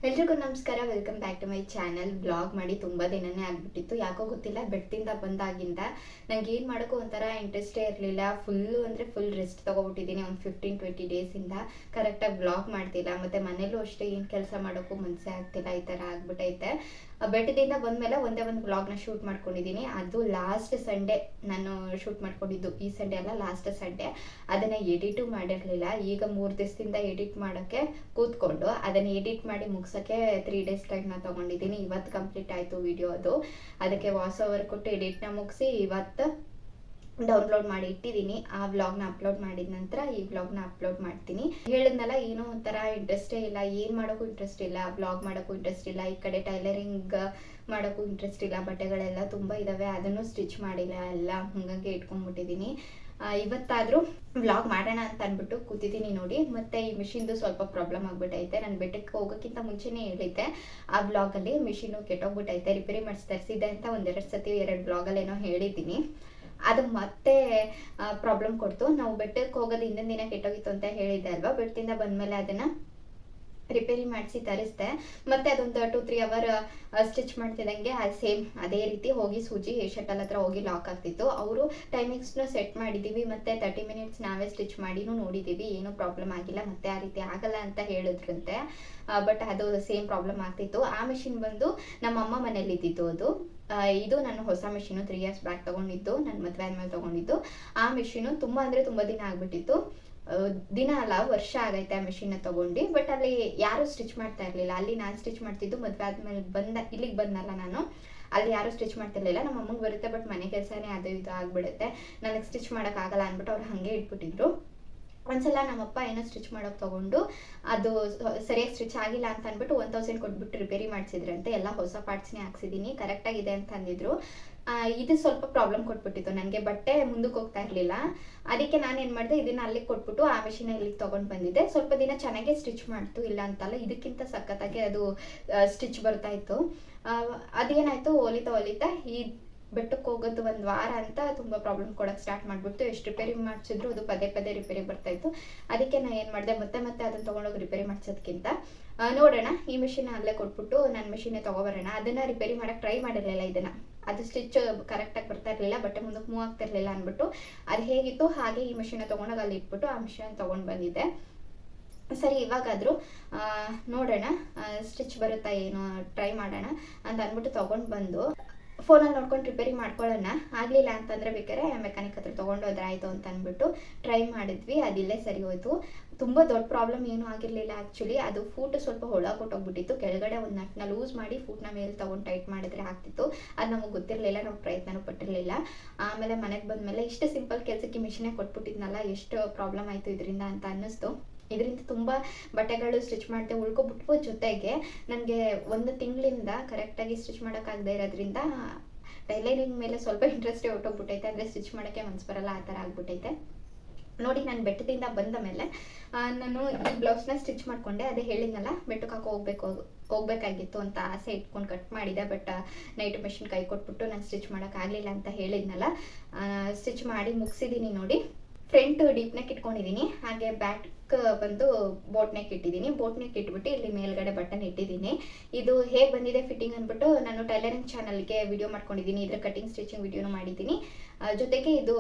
ಎಲ್ರಿಗೂ ನಮಸ್ಕಾರ, welcome back to my channel. Blog ಮಾಡಿ ತುಂಬ ದಿನನೇ ಆಗ್ಬಿಟ್ಟಿತ್ತು, ಯಾಕೋ ಗೊತ್ತಿಲ್ಲ. ಬೆಡ್ತಿಂದ ಬಂದಾಗಿಂದ ನಂಗೆ ಏನು ಮಾಡೋಕ್ಕೂ ಒಂಥರ ಇಂಟ್ರೆಸ್ಟೇ ಇರಲಿಲ್ಲ. ಫುಲ್ ರೆಸ್ಟ್ ತೊಗೊಬಿಟ್ಟಿದ್ದೀನಿ. ಒಂದು 15-20 ಡೇಸಿಂದ ಕರೆಕ್ಟಾಗಿ ಬ್ಲಾಗ್ ಮಾಡ್ತಿಲ್ಲ. ಮತ್ತು ಮನೇಲೂ ಅಷ್ಟೇ ಏನು ಕೆಲಸ ಮಾಡೋಕ್ಕೂ ಮನಸ್ಸೇ ಆಗ್ತಿಲ್ಲ. ಈ ಥರ ಆಗ್ಬಿಟ್ಟೈತೆ. ಬೆಟ್ಟದಿಂದ ಬಂದಮೇಲೆ ಒಂದೇ ಒಂದು ಬ್ಲಾಗ್ನ ಶೂಟ್ ಮಾಡ್ಕೊಂಡಿದ್ದೀನಿ. ಅದು ಲಾಸ್ಟ್ ಸಂಡೇ ನಾನು ಶೂಟ್ ಮಾಡ್ಕೊಂಡಿದ್ದು. ಈ ಸಂಡೇ ಅಲ್ಲ, ಲಾಸ್ಟ್ ಸಂಡೇ. ಅದನ್ನು ಎಡಿಟು ಮಾಡಿರಲಿಲ್ಲ. ಈಗ 3 ದಿವಸದಿಂದ ಎಡಿಟ್ ಮಾಡೋಕ್ಕೆ ಕೂತ್ಕೊಂಡು ಅದನ್ನು ಎಡಿಟ್ ಮಾಡಿ ಮುಗ್ಸೋಕ್ಕೆ 3 ಡೇಸ್ ಟೈಮ್ನ ತೊಗೊಂಡಿದ್ದೀನಿ. ಇವತ್ತು ಕಂಪ್ಲೀಟ್ ಆಯಿತು ವಿಡಿಯೋ. ಅದಕ್ಕೆ ವಾಯ್ಸ್ ಓವರ್ ಕೊಟ್ಟು ಎಡಿಟ್ನ ಮುಗಿಸಿ ಇವತ್ತು ಡೌನ್ಲೋಡ್ ಮಾಡಿ ಇಟ್ಟಿದ್ದೀನಿ. ಆ ವ್ಲಾಗ್ನ ಅಪ್ಲೋಡ್ ಮಾಡಿದ ನಂತರ ಈ ವ್ಲಾಗ್ನ ಅಪ್ಲೋಡ್ ಮಾಡ್ತೀನಿ. ಹೇಳಿದ್ನಲ್ಲ, ಏನೋ ಒಂಥರ ಇಂಟ್ರೆಸ್ಟೇ ಇಲ್ಲ, ಏನು ಮಾಡೋಕ್ಕೂ ಇಂಟ್ರೆಸ್ಟ್ ಇಲ್ಲ, ವ್ಲಾಗ್ ಮಾಡೋಕ್ಕೂ ಇಂಟ್ರೆಸ್ಟ್ ಇಲ್ಲ. ಈ ಕಡೆ ಟೈಲರಿಂಗ್ ಮಾಡೋಕ್ಕೂ ಇಂಟ್ರೆಸ್ಟ್ ಇಲ್ಲ. ಬಟ್ಟೆಗಳೆಲ್ಲ ತುಂಬ ಇದ್ದಾವೆ, ಅದನ್ನು ಸ್ಟಿಚ್ ಮಾಡಿಲ್ಲ, ಎಲ್ಲ ಹಂಗಾಗಿ ಇಟ್ಕೊಂಡ್ಬಿಟ್ಟಿದ್ದೀನಿ. ಇವತ್ತಾದರೂ ವ್ಲಾಗ್ ಮಾಡೋಣ ಅಂತ ಅಂದ್ಬಿಟ್ಟು ಕೂತಿದ್ದೀನಿ ನೋಡಿ. ಮತ್ತು ಈ ಮಿಷಿನ್ದು ಸ್ವಲ್ಪ ಪ್ರಾಬ್ಲಮ್ ಆಗಿಬಿಟ್ಟೈತೆ. ನಾನು ಬೆಟ್ಟಕ್ಕೆ ಹೋಗೋಕ್ಕಿಂತ ಮುಂಚೆನೇ ಹೇಳಿದ್ದೆ ಆ ವ್ಲಾಗಲ್ಲಿ. ಮಿಷಿನು ಕೆಟ್ಟೋಗ್ಬಿಟ್ಟೈತೆ, ರಿಪೇರಿ ಮಾಡಿಸಿ ತರಿಸಿದೆ ಅಂತ 1-2 ಸತಿ 2 ವ್ಲಾಗಲ್ಲೇನೋ ಹೇಳಿದ್ದೀನಿ. ಅದು ಮತ್ತೆ ಪ್ರಾಬ್ಲಮ್ ಕೊಡ್ತು. ನಾವು ಬೆಟ್ಟಕ್ಕೆ ಹೋಗೋದು ಹಿಂದಿನ ದಿನ ಕೆಟ್ಟೋಗಿತ್ತು ಅಂತ ಹೇಳಿದ್ದೆ ಅಲ್ವಾ. ಬೆಟ್ಟದಿಂದ ಬಂದಮೇಲೆ ಅದನ್ನು ರಿಪೇರಿ ಮಾಡಿಸಿ ತರಿಸ್ದೆ. ಮತ್ತು ಅದೊಂದು 2-3 ಅವರ್ ಸ್ಟಿಚ್ ಮಾಡ್ತಿದ್ದಂಗೆ ಸೇಮ್ ಅದೇ ರೀತಿ ಹೋಗಿ ಸೂಜಿ ಶಟಲ್ ಹತ್ರ ಹೋಗಿ ಲಾಕ್ ಆಗ್ತಿತ್ತು. ಅವರು ಟೈಮಿಂಗ್ಸ್ನ ಸೆಟ್ ಮಾಡಿದ್ದೀವಿ, ಮತ್ತು 30 ಮಿನಿಟ್ಸ್ ನಾವೇ ಸ್ಟಿಚ್ ಮಾಡಿನೂ ನೋಡಿದ್ದೀವಿ, ಏನೂ ಪ್ರಾಬ್ಲಮ್ ಆಗಿಲ್ಲ, ಮತ್ತು ಆ ರೀತಿ ಆಗಲ್ಲ ಅಂತ ಹೇಳಿದ್ರಂತೆ. ಬಟ್ ಅದು ಸೇಮ್ ಪ್ರಾಬ್ಲಮ್ ಆಗ್ತಿತ್ತು. ಆ ಮಿಷಿನ್ ಬಂದು ನಮ್ಮಮ್ಮ ಮನೇಲಿ ಇದ್ದಿದ್ದು. ಇದು ನನ್ನ ಹೊಸ ಮಿಷಿನು, 3 years ಬ್ಯಾಕ್ ತೊಗೊಂಡಿದ್ದು, ನನ್ನ ಮದುವೆ ಆದಮೇಲೆ ತೊಗೊಂಡಿದ್ದು. ಆ ಮಿಷಿನು ತುಂಬ ಅಂದರೆ ತುಂಬ ದಿನ ಆಗಿಬಿಟ್ಟಿತ್ತು. ದಿನ ಅಲ್ಲ, ವರ್ಷ ಆಗೈತೆ ಆ ಮಿಷಿನ್ನ ತೊಗೊಂಡು. ಬಟ್ ಅಲ್ಲಿ ಯಾರೂ ಸ್ಟಿಚ್ ಮಾಡ್ತಾ ಇರಲಿಲ್ಲ. ಅಲ್ಲಿ ನಾನು ಸ್ಟಿಚ್ ಮಾಡ್ತಿದ್ದು. ಮದುವೆ ಆದಮೇಲೆ ಇಲ್ಲಿಗೆ ಬಂದಲ್ಲ ನಾನು, ಅಲ್ಲಿ ಯಾರೂ ಸ್ಟಿಚ್ ಮಾಡ್ತಿರ್ಲಿಲ್ಲ. ನಮ್ಮ ಅಮ್ಮಗೆ ಬರುತ್ತೆ, ಬಟ್ ಮನೆ ಕೆಲಸನೇ ಅದು ಇದು ಆಗಿಬಿಡುತ್ತೆ, ನನಗೆ ಸ್ಟಿಚ್ ಮಾಡೋಕ್ಕಾಗಲ್ಲ ಅಂದ್ಬಿಟ್ಟು ಅವ್ರು ಹಾಗೆ ಇಟ್ಬಿಟ್ಟಿದ್ರು. ಒಂದ್ಸಲ ನಮ್ಮಪ್ಪ ಏನೋ ಸ್ಟಿಚ್ ಮಾಡೋಕೆ ತೊಗೊಂಡು ಅದು ಸರಿಯಾಗಿ ಸ್ಟಿಚ್ ಆಗಿಲ್ಲ ಅಂತ ಅಂದ್ಬಿಟ್ಟು 1000 ಕೊಟ್ಬಿಟ್ಟು ರಿಪೇರಿ ಮಾಡಿಸಿದ್ರಂತೆ. ಎಲ್ಲ ಹೊಸ ಪಾರ್ಟ್ಸ್ನೇ ಹಾಕ್ಸಿದ್ದೀನಿ, ಕರೆಕ್ಟಾಗಿದೆ ಅಂತ ಅಂದಿದ್ರು. ಇದು ಸ್ವಲ್ಪ ಪ್ರಾಬ್ಲಮ್ ಕೊಟ್ಬಿಟ್ಟಿತ್ತು ನನಗೆ. ಬಟ್ಟೆ ಮುಂದಕ್ಕೆ ಹೋಗ್ತಾ ಇರಲಿಲ್ಲ. ಅದಕ್ಕೆ ನಾನು ಏನು ಮಾಡಿದೆ, ಇದನ್ನು ಅಲ್ಲಿಗೆ ಕೊಟ್ಬಿಟ್ಟು ಆ ಮಿಷಿನ ಇಲ್ಲಿಗೆ ತೊಗೊಂಡು ಬಂದಿದ್ದೆ. ಸ್ವಲ್ಪ ದಿನ ಚೆನ್ನಾಗೇ ಸ್ಟಿಚ್ ಮಾಡ್ತು, ಇಲ್ಲ ಅಂತಲ್ಲ. ಇದಕ್ಕಿಂತ ಸಖತ್ತಾಗಿ ಅದು ಸ್ಟಿಚ್ ಬರ್ತಾಯಿತ್ತು. ಅದೇನಾಯಿತು, ಹೊಲಿತಾ ಈ ಬೆಟ್ಟಕ್ಕೆ ಹೋಗೋದು 1 ವಾರ ಅಂತ ತುಂಬ ಪ್ರಾಬ್ಲಮ್ ಕೊಡೋಕ್ಕೆ ಸ್ಟಾರ್ಟ್ ಮಾಡಿಬಿಡ್ತು. ಎಷ್ಟು ರಿಪೇರಿ ಮಾಡಿಸಿದ್ರು ಅದು ಪದೇ ರಿಪೇರಿ ಬರ್ತಾಯಿತ್ತು. ಅದಕ್ಕೆ ನಾನು ಏನು ಮಾಡಿದೆ, ಮತ್ತೆ ಅದನ್ನು ತೊಗೊಂಡೋಗಿ ರಿಪೇರಿ ಮಾಡಿಸೋದಕ್ಕಿಂತ ನೋಡೋಣ, ಈ ಮಿಷಿನ್ ಅಲ್ಲೇ ಕೊಟ್ಬಿಟ್ಟು ನನ್ನ ಮಿಷಿನ್ನೇ ತೊಗೊಬರೋಣ. ಅದನ್ನು ರಿಪೇರಿ ಮಾಡೋಕ್ಕೆ ಟ್ರೈ ಮಾಡಿರಲಿಲ್ಲ. ಇದನ್ನು ಅದು ಸ್ಟಿಚ್ ಕರೆಕ್ಟಾಗಿ ಬರ್ತಾ ಇರಲಿಲ್ಲ, ಬಟ್ಟೆ ಮುಂದಕ್ಕೆ ಮೂವ್ ಆಗ್ತಿರ್ಲಿಲ್ಲ ಅಂದ್ಬಿಟ್ಟು ಅದು ಹೇಗಿತ್ತು ಹಾಗೆ ಈ ಮಿಷಿನ್ನ ತೊಗೊಂಡೋಗಿ ಅಲ್ಲಿ ಇಟ್ಬಿಟ್ಟು ಆ ಮಿಷಿನ್ ತೊಗೊಂಡು ಬಂದಿದ್ದೆ. ಸರಿ, ಇವಾಗಾದರೂ ನೋಡೋಣ ಸ್ಟಿಚ್ ಬರುತ್ತಾ ಏನೋ, ಟ್ರೈ ಮಾಡೋಣ ಅಂತ ಅಂದ್ಬಿಟ್ಟು ತೊಗೊಂಡು ಬಂದು ಫೋನಲ್ಲಿ ನೋಡ್ಕೊಂಡು ರಿಪೇರಿ ಮಾಡ್ಕೊಳ್ಳೋಣ. ಆಗಲಿಲ್ಲ ಅಂತಂದರೆ ಬೇಕಾದ್ರೆ ಮೆಕ್ಯಾನಿಕ್ ಹತ್ರ ತೊಗೊಂಡೋದ್ರೆ ಆಯಿತು ಅಂತ ಅಂದ್ಬಿಟ್ಟು ಟ್ರೈ ಮಾಡಿದ್ವಿ. ಅದಿಲ್ಲೇ ಸರಿ ಹೋಯ್ತು. ತುಂಬ ದೊಡ್ಡ ಪ್ರಾಬ್ಲಮ್ ಏನೂ ಆಗಿರಲಿಲ್ಲ ಆ್ಯಕ್ಚುಲಿ. ಅದು ಫೂಟ್ ಸ್ವಲ್ಪ ಕೊಟ್ಟೋಗ್ಬಿಟ್ಟಿತ್ತು. ಕೆಳಗಡೆ ಒಂದು ನಟ್ನ ಲೂಸ್ ಮಾಡಿ ಫೂಟ್ನ ಮೇಲೆ ತೊಗೊಂಡು ಟೈಟ್ ಮಾಡಿದ್ರೆ ಆಗ್ತಿತ್ತು. ಅದು ನಮಗೆ ಗೊತ್ತಿರಲಿಲ್ಲ, ನಾವು ಪ್ರಯತ್ನನೂ ಪಟ್ಟಿರಲಿಲ್ಲ. ಆಮೇಲೆ ಮನೆಗೆ ಬಂದಮೇಲೆ ಇಷ್ಟು ಸಿಂಪಲ್ ಕೆಲಸಕ್ಕೆ ಮಿಷಿನೇ ಕೊಟ್ಬಿಟ್ಟಿದ್ನಲ್ಲ, ಎಷ್ಟು ಪ್ರಾಬ್ಲಮ್ ಆಯಿತು ಇದರಿಂದ ಅಂತ ಅನ್ನಿಸ್ತು. ಇದರಿಂದ ತುಂಬ ಬಟ್ಟೆಗಳು ಸ್ಟಿಚ್ ಮಾಡದೆ ಉಳ್ಕೊಬಿಟ್ವು. ಜೊತೆಗೆ ನನಗೆ 1 ತಿಂಗಳಿಂದ ಕರೆಕ್ಟಾಗಿ ಸ್ಟಿಚ್ ಮಾಡೋಕ್ಕಾಗದೇ ಇರೋದ್ರಿಂದ ಟೈಲರಿಂಗ್ ಮೇಲೆ ಸ್ವಲ್ಪ ಇಂಟ್ರೆಸ್ಟೇ ಹೊಟ್ಟೋಗ್ಬಿಟ್ಟೈತೆ. ಅಂದರೆ ಸ್ಟಿಚ್ ಮಾಡೋಕ್ಕೆ ಮನಸ್ಸು ಬರಲ್ಲ, ಆ ಥರ ಆಗ್ಬಿಟ್ಟೈತೆ ನೋಡಿ. ನಾನು ಬೆಟ್ಟದಿಂದ ಬಂದ ಮೇಲೆ ನಾನು ಈ ಬ್ಲೌಸ್ನ ಸ್ಟಿಚ್ ಮಾಡಿಕೊಂಡೆ. ಅದೇ ಹೇಳಿದ್ನಲ್ಲ, ಬೆಟ್ಟಕ್ಕೆ ಹೋಗ್ಬೇಕಾಗಿತ್ತು ಅಂತ ಆಸೆ ಇಟ್ಕೊಂಡು ಕಟ್ ಮಾಡಿದೆ. ಬಟ್ ನೈಟ್ ಮೆಷಿನ್ ಕೈ ಕೊಟ್ಬಿಟ್ಟು ನಾನು ಸ್ಟಿಚ್ ಮಾಡೋಕ್ಕಾಗಲಿಲ್ಲ ಅಂತ ಹೇಳಿದ್ನಲ್ಲ, ಸ್ಟಿಚ್ ಮಾಡಿ ಮುಗಿಸಿದ್ದೀನಿ ನೋಡಿ. ಫ್ರಂಟ್ ಡೀಪ್ ನೆಕ್ ಇಟ್ಕೊಂಡಿದ್ದೀನಿ, ಹಾಗೆ ಬ್ಯಾಕ್ ಬಂದು ಬೋಟ್ ನೆಕ್ ಇಟ್ಟಿದ್ದೀನಿ. ಬೋಟ್ ನೆಕ್ ಇಟ್ಬಿಟ್ಟು ಇಲ್ಲಿ ಮೇಲ್ಗಡೆ ಬಟನ್ ಇಟ್ಟಿದ್ದೀನಿ. ಇದು ಹೇಗೆ ಬಂದಿದೆ ಫಿಟ್ಟಿಂಗ್ ಅಂದ್ಬಿಟ್ಟು ನಾನು ಟೈಲರಿಂಗ್ ಚಾನಲ್ಗೆ ವಿಡಿಯೋ ಮಾಡ್ಕೊಂಡಿದ್ದೀನಿ. ಇದ್ರ ಕಟಿಂಗ್ ಸ್ಟಿಚಿಂಗ್ ವಿಡಿಯೋನು ಮಾಡಿದ್ದೀನಿ. ಜೊತೆಗೆ ಇದು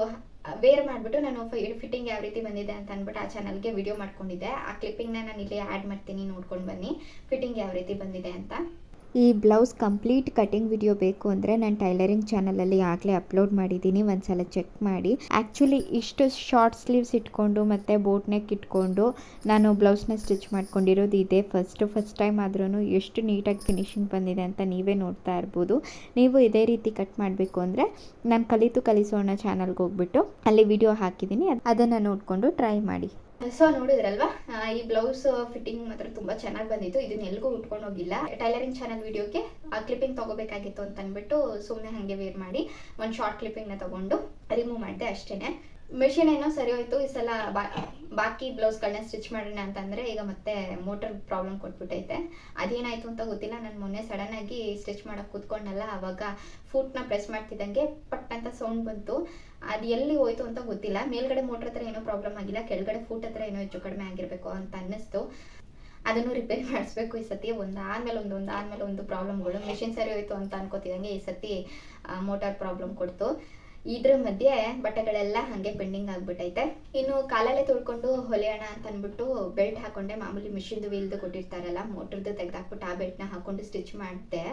ವೇರ್ ಮಾಡಿಬಿಟ್ಟು ನಾನು ಫಿಟ್ಟಿಂಗ್ ಯಾವ ರೀತಿ ಬಂದಿದೆ ಅಂತ ಅಂದ್ಬಿಟ್ಟು ಆ ಚಾನಲ್ಗೆ ವಿಡಿಯೋ ಮಾಡ್ಕೊಂಡಿದ್ದೆ. ಆ ಕ್ಲಿಪ್ಪಿಂಗ್ನ ನಾನು ಇಲ್ಲಿ ಆ್ಯಡ್ ಮಾಡ್ತೀನಿ, ನೋಡ್ಕೊಂಡು ಬನ್ನಿ ಫಿಟ್ಟಿಂಗ್ ಯಾವ ರೀತಿ ಬಂದಿದೆ ಅಂತ. ಈ ಬ್ಲೌಸ್ ಕಂಪ್ಲೀಟ್ ಕಟಿಂಗ್ ವಿಡಿಯೋ ಬೇಕು ಅಂದರೆ ನಾನು ಟೈಲರಿಂಗ್ ಚಾನಲಲ್ಲಿ ಆಗಲೇ ಅಪ್ಲೋಡ್ ಮಾಡಿದ್ದೀನಿ, ಒಂದ್ಸಲ ಚೆಕ್ ಮಾಡಿ. ಆ್ಯಕ್ಚುಲಿ ಇಷ್ಟು ಶಾರ್ಟ್ ಸ್ಲೀವ್ಸ್ ಇಟ್ಕೊಂಡು ಮತ್ತು ಬೋಟ್ ನೆಕ್ ಇಟ್ಕೊಂಡು ನಾನು ಬ್ಲೌಸ್ನ ಸ್ಟಿಚ್ ಮಾಡ್ಕೊಂಡಿರೋದು ಇದೆ ಫಸ್ಟ್ ಟೈಮ್. ಆದ್ರೂ ಎಷ್ಟು ನೀಟಾಗಿ ಫಿನಿಶಿಂಗ್ ಬಂದಿದೆ ಅಂತ ನೀವೇ ನೋಡ್ತಾ ಇರ್ಬೋದು. ನೀವು ಇದೇ ರೀತಿ ಕಟ್ ಮಾಡಬೇಕು ಅಂದರೆ ನಾನು ಕಲಿಸೋಣ ಚಾನಲ್ಗೆ ಹೋಗ್ಬಿಟ್ಟು ಅಲ್ಲಿ ವಿಡಿಯೋ ಹಾಕಿದ್ದೀನಿ, ಅದನ್ನು ನೋಡಿಕೊಂಡು ಟ್ರೈ ಮಾಡಿ. ಸೊ ನೋಡಿದ್ರಲ್ವಾ, ಈ ಬ್ಲೌಸ್ ಫಿಟ್ಟಿಂಗ್ ಮಾತ್ರ ತುಂಬ ಚೆನ್ನಾಗಿ ಬಂದಿತ್ತು. ಇದನ್ನ ಎಲ್ಗೂ ಉಟ್ಕೊಂಡು ಹೋಗಿಲ್ಲ. ಟೈಲರಿಂಗ್ ಚಾನಲ್ ವಿಡಿಯೋಗೆ ಆ ಕ್ಲಿಪ್ಪಿಂಗ್ ತೊಗೋಬೇಕಾಗಿತ್ತು ಅಂತ ಅಂದ್ಬಿಟ್ಟು ಸುಮ್ಮನೆ ಹಾಗೆ ವೇರ್ ಮಾಡಿ ಒಂದು ಶಾರ್ಟ್ ಕ್ಲಿಪ್ಪಿಂಗ್ನ ತೊಗೊಂಡು ರಿಮೂವ್ ಮಾಡಿದೆ ಅಷ್ಟೇ. ಮೆಷಿನ್ ಏನೋ ಸರಿ ಹೋಯ್ತು. ಈ ಸಲ ಬಾಕಿ ಬ್ಲೌಸ್ಗಳನ್ನ ಸ್ಟಿಚ್ ಮಾಡೋಣ ಅಂತಂದರೆ ಈಗ ಮತ್ತೆ ಮೋಟರ್ ಪ್ರಾಬ್ಲಮ್ ಕೊಟ್ಬಿಟ್ಟೈತೆ. ಅದೇನಾಯಿತು ಅಂತ ಗೊತ್ತಿಲ್ಲ. ನಾನು ಮೊನ್ನೆ ಸಡನ್ನಾಗಿ ಸ್ಟಿಚ್ ಮಾಡೋಕ್ಕೆ ಕೂತ್ಕೊಂಡಲ್ಲ, ಆವಾಗ ಫೂಟ್ನ ಪ್ರೆಸ್ ಮಾಡ್ತಿದ್ದಂಗೆ ಪಟ್ ಅಂತ ಸೌಂಡ್ ಬಂತು. ಅದು ಎಲ್ಲಿ ಹೋಯ್ತು ಅಂತ ಗೊತ್ತಿಲ್ಲ. ಮೇಲ್ಗಡೆ ಮೋಟ್ರ್ ಹತ್ರ ಏನೋ ಪ್ರಾಬ್ಲಮ್ ಆಗಿಲ್ಲ, ಕೆಳಗಡೆ ಫೂಟ್ ಹತ್ರ ಏನೋ ಹೆಚ್ಚು ಕಡಿಮೆ ಆಗಿರಬೇಕು ಅಂತ ಅನ್ನಿಸ್ತು. ಅದನ್ನು ರಿಪೇರಿ ಮಾಡಿಸ್ಬೇಕು ಈ ಸತಿ. ಒಂದಾದ್ಮೇಲೆ ಒಂದು ಪ್ರಾಬ್ಲಮ್ಗಳು. ಮಿಷಿನ್ ಸರಿ ಹೋಯ್ತು ಅಂತ ಅನ್ಕೋತಿದ್ದಂಗೆ ಈ ಸತಿ ಮೋಟಾರ್ ಪ್ರಾಬ್ಲಮ್ ಕೊಡ್ತು. ಇದ್ರ ಮಧ್ಯೆ ಬಟ್ಟೆಗಳೆಲ್ಲ ಹಾಗೆ ಪೆಂಡಿಂಗ್ ಆಗ್ಬಿಟ್ಟೈತೆ. ಇನ್ನು ಕಾಲಲ್ಲೇ ತೊಳ್ಕೊಂಡು ಹೊಲೆಯೋಣ ಅಂತ ಅಂದ್ಬಿಟ್ಟು ಬೆಲ್ಟ್ ಹಾಕೊಂಡೆ. ಮಾಮೂಲಿ ಮಿಷಿನ್ದು ವೀಲ್ದು ಕೊಟ್ಟಿರ್ತಾರಲ್ಲ, ಮೋಟ್ರದ್ದು ತೆಗೆದಾಕ್ಬಿಟ್ಟು ಆ ಬೆಲ್ಟ್ನ ಹಾಕೊಂಡು ಸ್ಟಿಚ್ ಮಾಡಿದೆ.